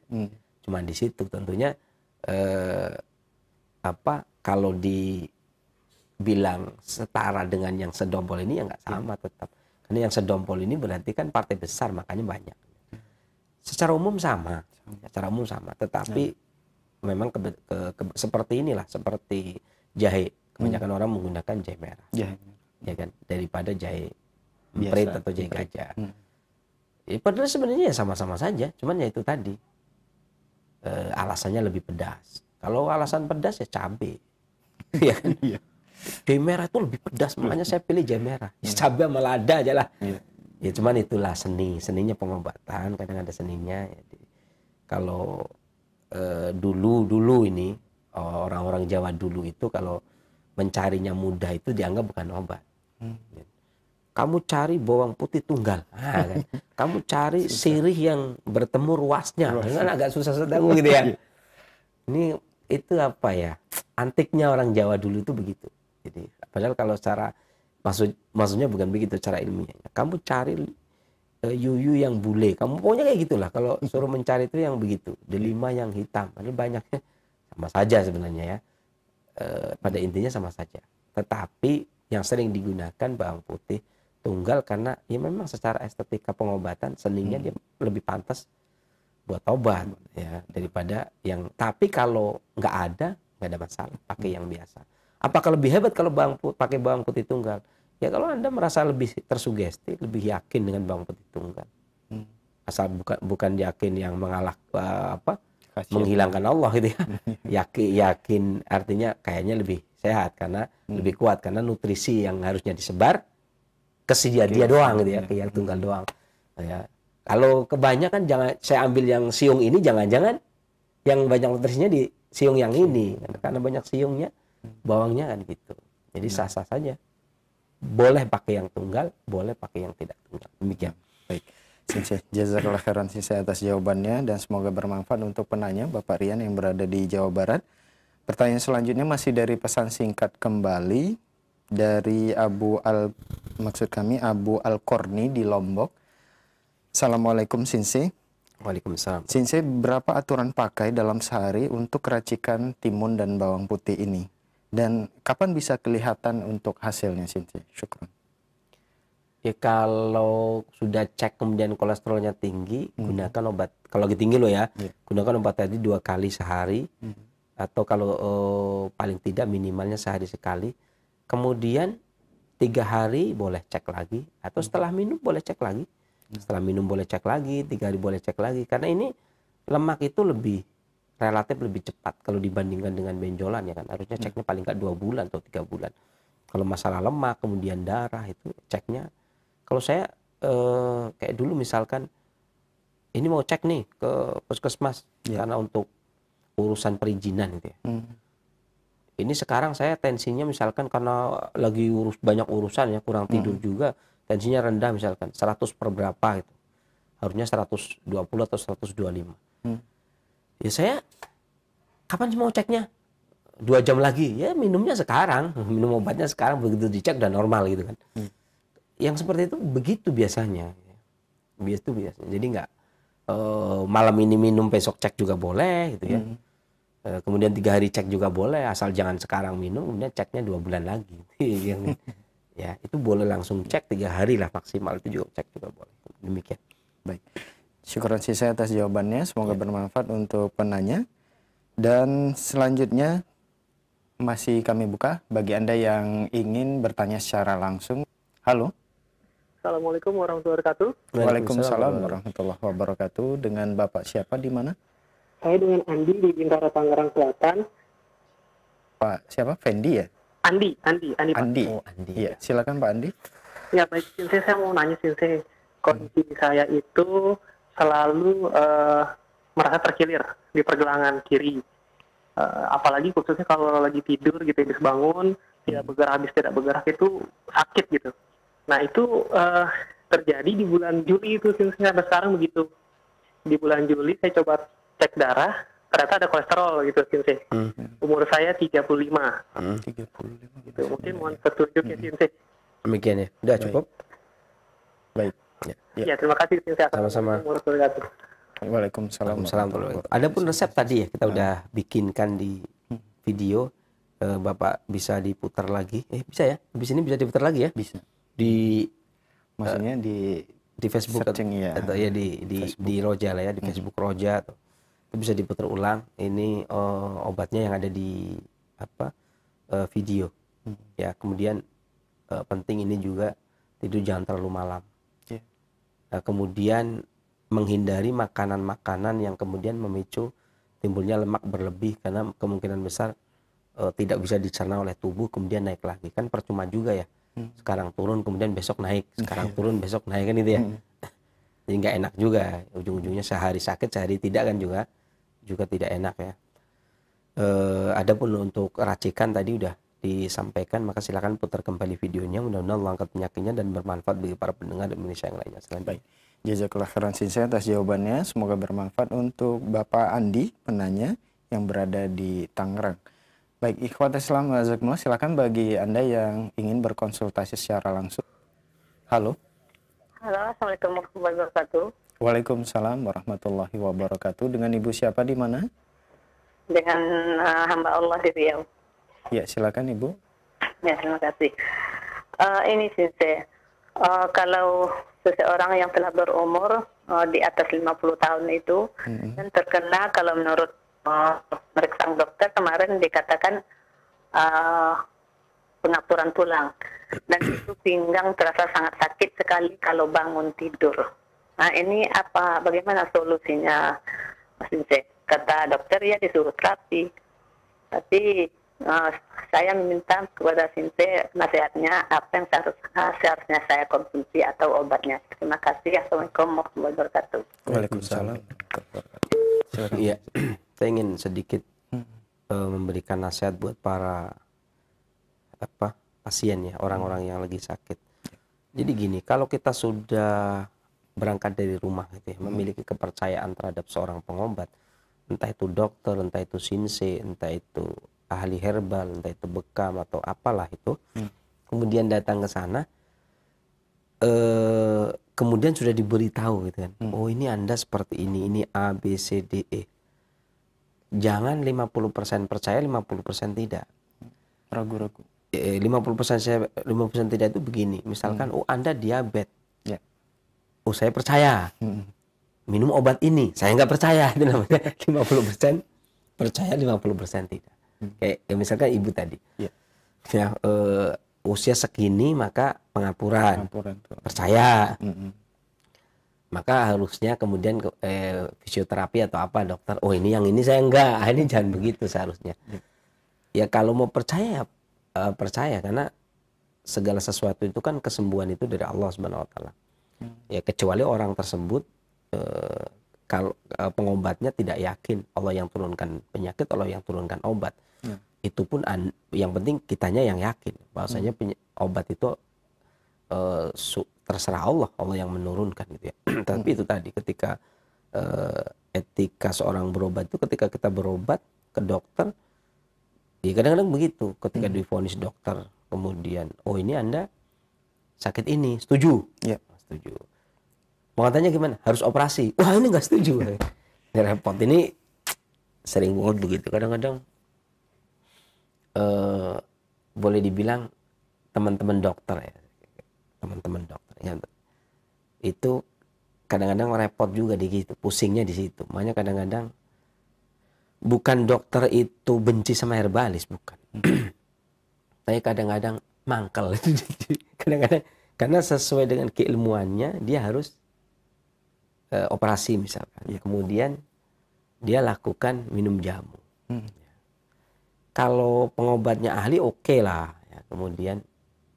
cuma di situ tentunya kalau dibilang setara dengan yang sedompol ini ya nggak sama tetap, karena yang sedompol ini berarti kan partai besar makanya banyak. Secara umum sama, tetapi memang seperti inilah, seperti jahe, kebanyakan orang menggunakan jahe merah, ya kan, daripada jahe emprit atau jahe gajah. Padahal sebenarnya ya sama-sama saja, cuman ya itu tadi. Alasannya lebih pedas. Kalau alasan pedas ya cabai, ya kan? Jahe merah itu lebih pedas, makanya saya pilih jahe merah. Ya, cabai sama lada aja lah. Ya cuman itulah seninya pengobatan, kadang ada seninya. Kalau dulu ini orang-orang Jawa dulu itu kalau mencarinya mudah itu dianggap bukan obat. Kamu cari bawang putih tunggal, kan? Kamu cari sirih yang bertemu ruasnya, kan agak susah sedang gitu ya. Ini itu apa ya? Antiknya orang Jawa dulu itu begitu. Jadi, padahal kalau secara maksudnya bukan begitu cara ilmiahnya. Kamu cari yuyu yang bule, kamu pokoknya kayak gitulah. Kalau suruh mencari itu yang begitu, delima yang hitam, padahal banyaknya sama saja sebenarnya ya. Pada intinya sama saja. Tetapi yang sering digunakan bawang putih tunggal karena ya memang secara estetika pengobatan seninya dia lebih pantas buat obat ya daripada yang, tapi kalau nggak ada masalah pakai yang biasa. Apakah lebih hebat kalau pakai bawang putih tunggal? Ya kalau Anda merasa lebih tersugesti, lebih yakin dengan bawang putih tunggal. Asal bukan yakin yang menghilangkan Allah gitu ya. Yakin artinya kayaknya lebih sehat karena lebih kuat karena nutrisi yang harusnya disebar ke dia doang gitu ya, ke yang tunggal doang. Ya. Kalau kebanyakan jangan saya ambil yang siung ini, jangan-jangan yang banyak nutrisinya di siung yang ini karena banyak siungnya, bawangnya kan gitu. Jadi sah-sah saja. Boleh pakai yang tunggal, boleh pakai yang tidak tunggal. Demikian. Baik. Jazakallah khairan atas jawabannya dan semoga bermanfaat untuk penanya Bapak Rian yang berada di Jawa Barat. Pertanyaan selanjutnya masih dari pesan singkat kembali dari Abu Al-Korni di Lombok. Assalamualaikum Sinsi. Waalaikumsalam. Sinsi, berapa aturan pakai dalam sehari untuk racikan timun dan bawang putih ini? Dan kapan bisa kelihatan untuk hasilnya Sinsi? Syukran. Ya kalau sudah cek kemudian kolesterolnya tinggi, gunakan obat. Kalau lagi tinggi loh ya, gunakan obat tadi 2 kali sehari. Atau kalau paling tidak minimalnya sehari sekali. Kemudian 3 hari boleh cek lagi. Atau setelah minum boleh cek lagi. Setelah minum boleh cek lagi, 3 hari boleh cek lagi. Karena ini lemak itu relatif lebih cepat kalau dibandingkan dengan benjolan ya kan. Harusnya ceknya paling nggak 2 bulan atau 3 bulan. Kalau masalah lemak, kemudian darah itu ceknya. Kalau saya kayak dulu misalkan ini mau cek nih ke puskesmas karena untuk urusan perizinan gitu ya. Ini sekarang saya tensinya misalkan karena lagi banyak urusan ya, kurang tidur juga, tensinya rendah misalkan 100 per berapa gitu. Harusnya 120 atau 125. Ya saya kapan mau ceknya? 2 jam lagi. Ya minumnya sekarang, minum obatnya sekarang, begitu dicek udah normal gitu kan. Yang seperti itu begitu biasanya. Biasanya. Jadi nggak malam ini minum besok cek juga boleh gitu ya. Kemudian 3 hari cek juga boleh, asal jangan sekarang minum, kemudian ceknya 2 bulan lagi. Ya itu boleh langsung cek 3 hari lah maksimal, itu juga cek juga boleh. Demikian. Baik, syukuran saya atas jawabannya, semoga bermanfaat untuk penanya. Dan selanjutnya masih kami buka bagi Anda yang ingin bertanya secara langsung. Halo. Assalamualaikum warahmatullahi wabarakatuh. Waalaikumsalam warahmatullahi wabarakatuh. Dengan Bapak siapa di mana? Saya dengan Andi di Bintara, Tangerang Selatan. Pak siapa? Fendi ya? Andi. Pak. Andi. Oh, Andi. Iya, silakan Pak Andi. Ya baik, Sensei, saya mau nanya Sensei. Kondisi saya itu selalu merasa terkilir di pergelangan kiri. Apalagi khususnya kalau lagi tidur gitu, habis bangun, tidak bergerak itu sakit gitu. Nah itu terjadi di bulan Juli itu Sensei, sampai sekarang begitu. Di bulan Juli saya coba cek darah, ternyata ada kolesterol gitu Sensei. Umur saya 35. 35. Gitu. Mungkin mohon petunjuk ya Sensei. Demikian ya. Udah cukup? Baik. Ya, terima kasih Sensei. Sama-sama. Waalaikumsalam. Adapun resep tadi ya kita udah bikinkan di video. Bapak bisa diputar lagi. Bisa ya? Habis ini bisa diputar lagi ya? Bisa. Maksudnya di Facebook atau ya di Roja lah ya, di Facebook Roja atau itu bisa diputar ulang. Ini obatnya yang ada di video. Ya, kemudian penting ini juga tidur jangan terlalu malam. Nah, kemudian menghindari makanan-makanan yang kemudian memicu timbulnya lemak berlebih, karena kemungkinan besar tidak bisa dicerna oleh tubuh kemudian naik lagi. Kan percuma juga ya. Sekarang turun kemudian besok naik, sekarang turun besok naik kan itu ya. Jadi nggak enak juga. Ujung-ujungnya sehari sakit sehari tidak kan juga tidak enak ya. Adapun untuk racikan tadi udah disampaikan, maka silakan putar kembali videonya, mudah-mudahan Allah angkat penyakitnya dan bermanfaat bagi para pendengar Indonesia yang lainnya. Baik, jazakallah khairan Sensei atas jawabannya, semoga bermanfaat untuk Bapak Andi penanya yang berada di Tangerang. Baik, ikhwat Islam jazakumullah, silakan bagi Anda yang ingin berkonsultasi secara langsung. Halo. Assalamualaikum warahmatullahi wabarakatuh. Waalaikumsalam warahmatullahi wabarakatuh. Dengan Ibu siapa di mana? Dengan hamba Allah di Riau. Ya, silakan Ibu. Ya, terima kasih. Ini Sensei, kalau seseorang yang telah berumur di atas 50 tahun itu dan terkena, kalau menurut mereka dokter kemarin dikatakan pengaturan tulang, dan itu pinggang terasa sangat sakit sekali kalau bangun tidur. Nah ini bagaimana solusinya Mas Sensei? Kata dokter ya disuruh terapi, tapi saya meminta kepada Sensei nasihatnya apa yang seharusnya saya konsumsi atau obatnya. Terima kasih. Assalamualaikum warahmatullahi wabarakatuh. Waalaikumsalam. Iya, saya ingin sedikit memberikan nasihat buat para pasien ya, orang-orang yang lagi sakit. Jadi gini, kalau kita sudah berangkat dari rumah gitu ya, memiliki kepercayaan terhadap seorang pengobat, entah itu dokter, entah itu Sensei, entah itu ahli herbal, entah itu bekam atau apalah itu, kemudian datang ke sana, kemudian sudah diberitahu gitu kan, oh ini Anda seperti ini A, B, C, D, E. Jangan 50% percaya, 50% tidak. Ragu-ragu. 50% tidak itu begini, misalkan oh Anda diabetes, oh saya percaya, minum obat ini, saya nggak percaya, itu namanya 50% percaya, 50% tidak. Kayak misalkan ibu tadi, ya, usia segini maka pengapuran percaya, maka harusnya kemudian fisioterapi atau apa dokter, oh ini yang ini saya enggak, ini jangan begitu seharusnya. Ya kalau mau percaya percaya, karena segala sesuatu itu kan kesembuhan itu dari Allah Subhanahu Wa Taala. Ya kecuali orang tersebut kalau pengobatnya tidak yakin Allah yang turunkan penyakit, Allah yang turunkan obat. Itu pun yang penting kitanya yang yakin bahwasanya obat itu terserah Allah yang menurunkan gitu ya. Tapi itu tadi ketika etika seorang berobat itu ketika kita berobat ke dokter, ya kadang-kadang begitu ketika divonis dokter kemudian ini Anda sakit ini, setuju? Ya, setuju. Mau katanya gimana? Harus operasi. Wah ini nggak setuju. Ini repot. Ini sering banget begitu. Kadang-kadang boleh dibilang teman-teman dokter ya. Teman-teman dokter. Ya, itu kadang-kadang repot juga di situ. Pusingnya di situ. Makanya kadang-kadang bukan dokter itu benci sama herbalis. Bukan. Tapi kadang-kadang mangkel. Kadang-kadang karena sesuai dengan keilmuannya dia harus operasi misalkan. Kemudian dia lakukan minum jamu. Kalau pengobatnya ahli oke lah. Ya. Kemudian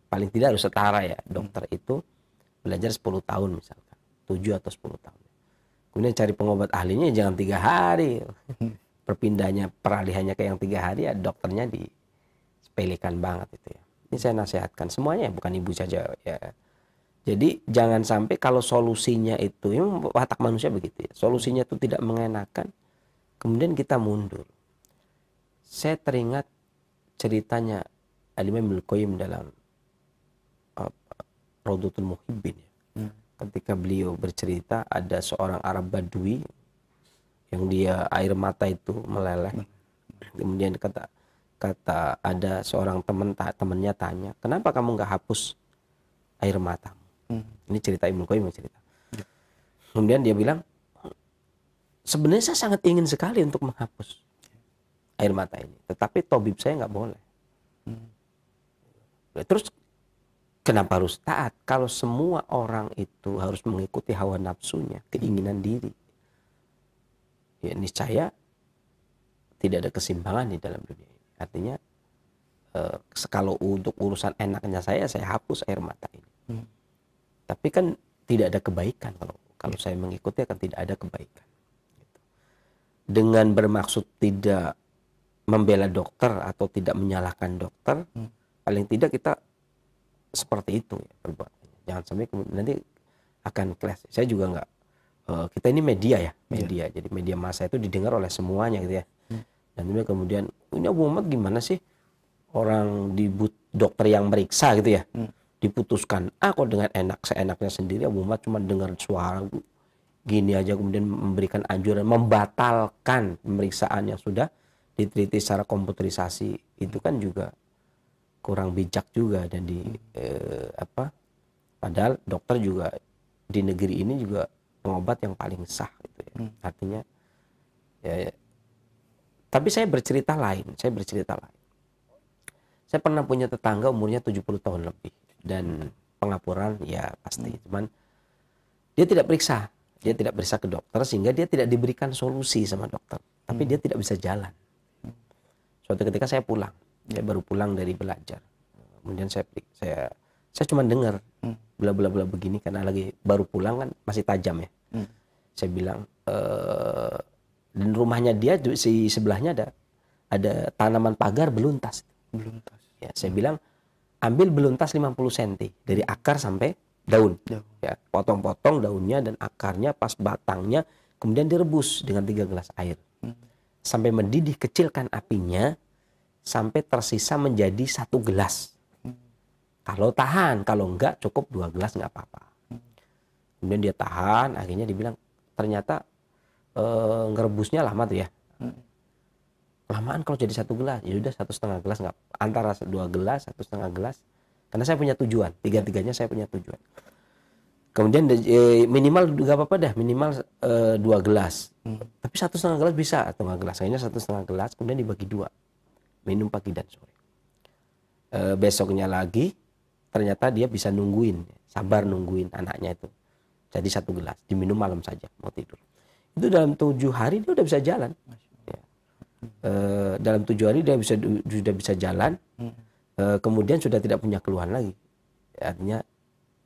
paling tidak harus setara ya. Dokter itu belajar 10 tahun misalkan. 7 atau 10 tahun. Kemudian cari pengobat ahlinya jangan 3 hari. Peralihannya ke yang 3 hari ya dokternya disepelekan banget itu ya. Ini saya nasihatkan semuanya bukan ibu saja ya. Jadi jangan sampai kalau solusinya itu, watak manusia begitu ya. Solusinya itu tidak mengenakan, kemudian kita mundur. Saya teringat ceritanya Al-Imam Ibnul Qayyim dalam Rawdatul Muhibbin ya. Ketika beliau bercerita ada seorang Arab Badui yang dia air mata itu meleleh. Kemudian kata ada seorang temannya tanya, kenapa kamu nggak hapus air matamu? Ini cerita Ibnu Qayyim cerita. Kemudian dia bilang, sebenarnya saya sangat ingin sekali untuk menghapus air mata ini, tetapi tabib saya nggak boleh. Terus kenapa harus taat? Kalau semua orang itu harus mengikuti hawa nafsunya, keinginan diri, ya niscaya tidak ada keseimbangan di dalam dunia ini. Artinya kalau untuk urusan enaknya saya hapus air mata ini. Tapi kan tidak ada kebaikan kalau saya mengikuti akan tidak ada kebaikan. Dengan bermaksud tidak membela dokter atau tidak menyalahkan dokter, paling tidak kita seperti itu ya perbuatannya. Jangan sampai nanti akan clash. Saya juga nggak. Kita ini media ya, media. Jadi media massa itu didengar oleh semuanya gitu ya. Dan kemudian ini Abu Muhammad gimana sih orang dokter yang meriksa gitu ya. Diputuskan kok dengan seenaknya sendiri. Abu Muhammad cuma dengar suara gini aja kemudian memberikan anjuran membatalkan pemeriksaan yang sudah diteliti secara komputerisasi. Itu kan juga kurang bijak juga dan padahal dokter juga di negeri ini juga pengobat yang paling sah gitu ya. Artinya ya, tapi saya bercerita lain. Saya pernah punya tetangga umurnya 70 tahun lebih. Dan pengapuran ya pasti. Cuman dia tidak periksa. Dia tidak periksa ke dokter sehingga dia tidak diberikan solusi sama dokter. Tapi dia tidak bisa jalan. Suatu ketika saya pulang. Saya baru pulang dari belajar. Kemudian saya cuma dengar bla begini karena lagi baru pulang kan masih tajam ya. Saya bilang dan rumahnya dia di sebelahnya ada tanaman pagar beluntas. Ya, saya bilang ambil beluntas 50 cm dari akar sampai daun. Ya, potong-potong daunnya dan akarnya pas batangnya, kemudian direbus dengan 3 gelas air. Sampai mendidih, kecilkan apinya sampai tersisa menjadi 1 gelas. Kalau tahan, kalau enggak cukup 2 gelas enggak apa-apa. Kemudian dia tahan, akhirnya dibilang ternyata ngerebusnya lama tuh ya. Lamaan kalau jadi 1 gelas, ya udah 1,5 gelas nggak, antara 2 gelas, 1,5 gelas. Karena saya punya tujuan, tiga-tiganya saya punya tujuan. Kemudian minimal nggak apa-apa dah, minimal 2 gelas. Tapi 1,5 gelas bisa, atau 2 gelas. Akhirnya 1,5 gelas, kemudian dibagi 2, minum pagi dan sore. Besoknya lagi, ternyata dia bisa nungguin, sabar nungguin anaknya itu. Jadi 1 gelas, diminum malam saja, mau tidur. Itu dalam 7 hari dia udah bisa jalan. Dalam 7 hari dia sudah bisa jalan, kemudian sudah tidak punya keluhan lagi. artinya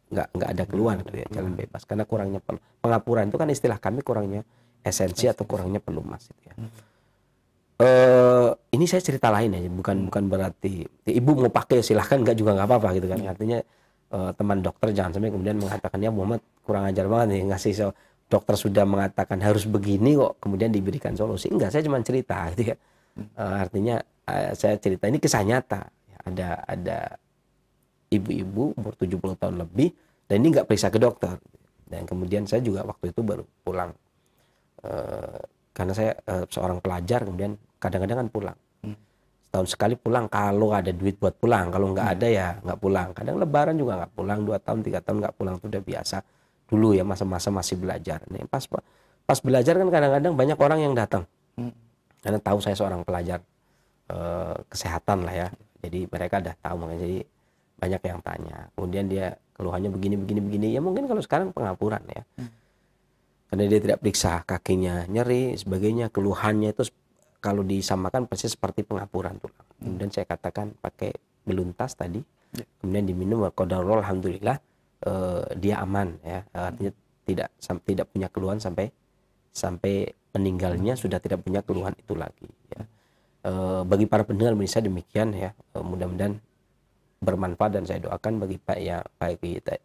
nggak ada keluhan gitu ya, jalan bebas karena kurangnya pengapuran itu kan istilah kami kurangnya esensi atau kurangnya pelumas gitu ya. Ini saya cerita lain ya, bukan berarti ibu mau pakai silahkan, nggak apa-apa gitu kan. Artinya teman dokter jangan sampai kemudian mengatakan ya Muhammad kurang ajar banget nih ngasih dokter sudah mengatakan harus begini kok kemudian diberikan solusi. Enggak, saya cuma cerita gitu ya. Artinya saya cerita ini kisah nyata ya, ada ibu-ibu umur 70 tahun lebih dan ini nggak periksa ke dokter, dan kemudian saya juga waktu itu baru pulang karena saya seorang pelajar, kemudian kadang-kadang kan pulang setahun sekali pulang kalau ada duit buat pulang, kalau nggak ada ya nggak pulang. Kadang lebaran juga nggak pulang, 2 tahun 3 tahun nggak pulang, itu udah biasa dulu ya, masa-masa masih belajar nih. Pas belajar kan kadang-kadang banyak orang yang datang karena tahu saya seorang pelajar kesehatan lah ya, jadi mereka udah tahu, makanya jadi banyak yang tanya. Kemudian dia keluhannya begini ya, mungkin kalau sekarang pengapuran ya, karena dia tidak periksa kakinya nyeri sebagainya, keluhannya itu kalau disamakan persis seperti pengapuran tulang. Kemudian saya katakan pakai beluntas tadi, kemudian diminum, qadarullah alhamdulillah dia aman ya, artinya tidak punya keluhan sampai meninggalnya sudah tidak punya keluhan itu lagi ya. Bagi para pendengar Indonesia demikian ya, mudah-mudahan bermanfaat dan saya doakan bagi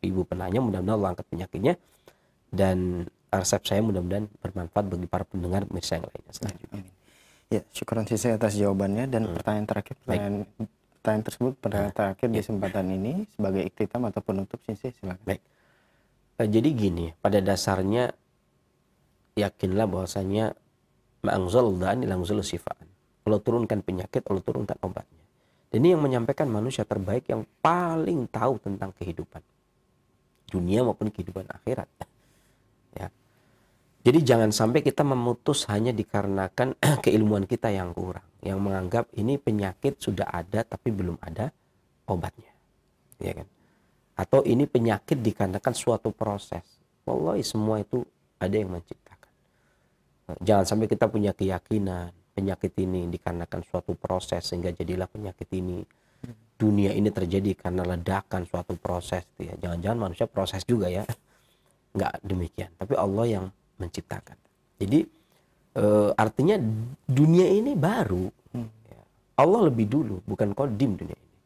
ibu penanya mudah-mudahan Allah angkat penyakitnya, dan resep saya mudah-mudahan bermanfaat bagi para pendengar pemirsa yang lainnya selanjutnya. Ya, syukuran sisi atas jawabannya, dan pertanyaan terakhir, pertanyaan terakhir di kesempatan ini sebagai iktitam atau penutup sisi, silakan. Baik. Jadi gini, pada dasarnya yakinlah bahwasanya ma'anzaldan ilangzul sifaan. Allah turunkan penyakit, Allah turunkan obatnya. Dan ini yang menyampaikan manusia terbaik yang paling tahu tentang kehidupan dunia maupun kehidupan akhirat. Ya. Jadi jangan sampai kita memutus hanya dikarenakan keilmuan kita yang kurang, yang menganggap ini penyakit sudah ada tapi belum ada obatnya, ya kan? Atau ini penyakit dikarenakan suatu proses. Wallahi semua itu ada yang menciptakan. Jangan sampai kita punya keyakinan penyakit ini dikarenakan suatu proses sehingga jadilah penyakit ini. Dunia ini terjadi karena ledakan suatu proses, ya. Jangan-jangan manusia proses juga ya. Enggak demikian, tapi Allah yang menciptakan. Jadi artinya dunia ini baru. Ya. Allah lebih dulu, bukan kodim dunia ini.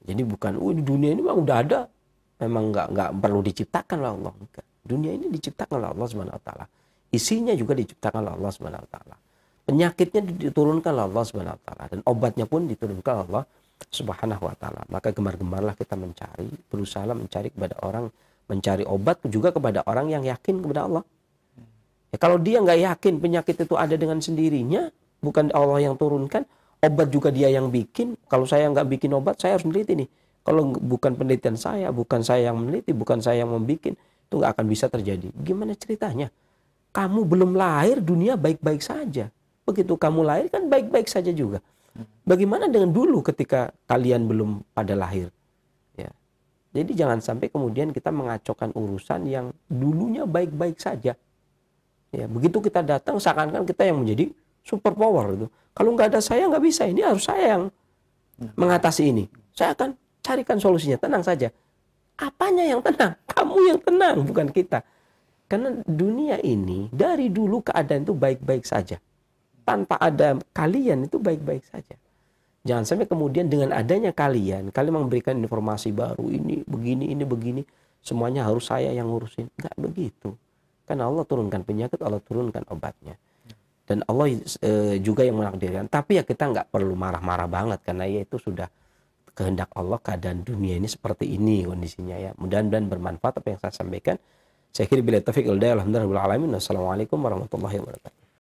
Jadi bukan dunia ini memang udah ada, memang enggak perlu diciptakan oleh Allah. Enggak. Dunia ini diciptakan oleh Allah Subhanahu wa taala. Isinya juga diciptakan oleh Allah Subhanahu wa taala. Penyakitnya diturunkan oleh Allah Subhanahu wa taala, dan obatnya pun diturunkan oleh Allah Subhanahu wa taala. Maka gemar-gemarlah kita mencari, berusaha mencari kepada orang, mencari obat juga kepada orang yang yakin kepada Allah. Ya, kalau dia nggak yakin penyakit itu ada dengan sendirinya, bukan Allah yang turunkan, obat juga dia yang bikin. Kalau saya nggak bikin obat, saya harus meneliti nih. Kalau bukan penelitian saya, bukan saya yang meneliti, bukan saya yang membikin, itu nggak akan bisa terjadi. Gimana ceritanya? Kamu belum lahir, dunia baik-baik saja. Begitu kamu lahir kan baik-baik saja juga. Bagaimana dengan dulu ketika kalian belum pada lahir? Ya. Jadi jangan sampai kemudian kita mengacaukan urusan yang dulunya baik-baik saja. Ya, begitu kita datang seakan-akan kita yang menjadi super power gitu. Kalau nggak ada saya nggak bisa, ini harus saya yang mengatasi ini. Saya akan carikan solusinya, tenang saja. Apanya yang tenang? Kamu yang tenang, bukan kita. Karena dunia ini dari dulu keadaan itu baik-baik saja. Tanpa ada kalian itu baik-baik saja. Jangan sampai kemudian dengan adanya kalian memberikan informasi baru, ini begini, semuanya harus saya yang ngurusin. Enggak begitu. Karena Allah turunkan penyakit, Allah turunkan obatnya. Dan Allah juga yang menakdirkan. Tapi ya kita nggak perlu marah-marah banget, karena ya itu sudah kehendak Allah, keadaan dunia ini seperti ini kondisinya ya. Mudah-mudahan bermanfaat apa yang saya sampaikan. Saya kira bila taufiq wal hidayah, alhamdulillah rabbil alamin. Wassalamualaikum warahmatullahi wabarakatuh.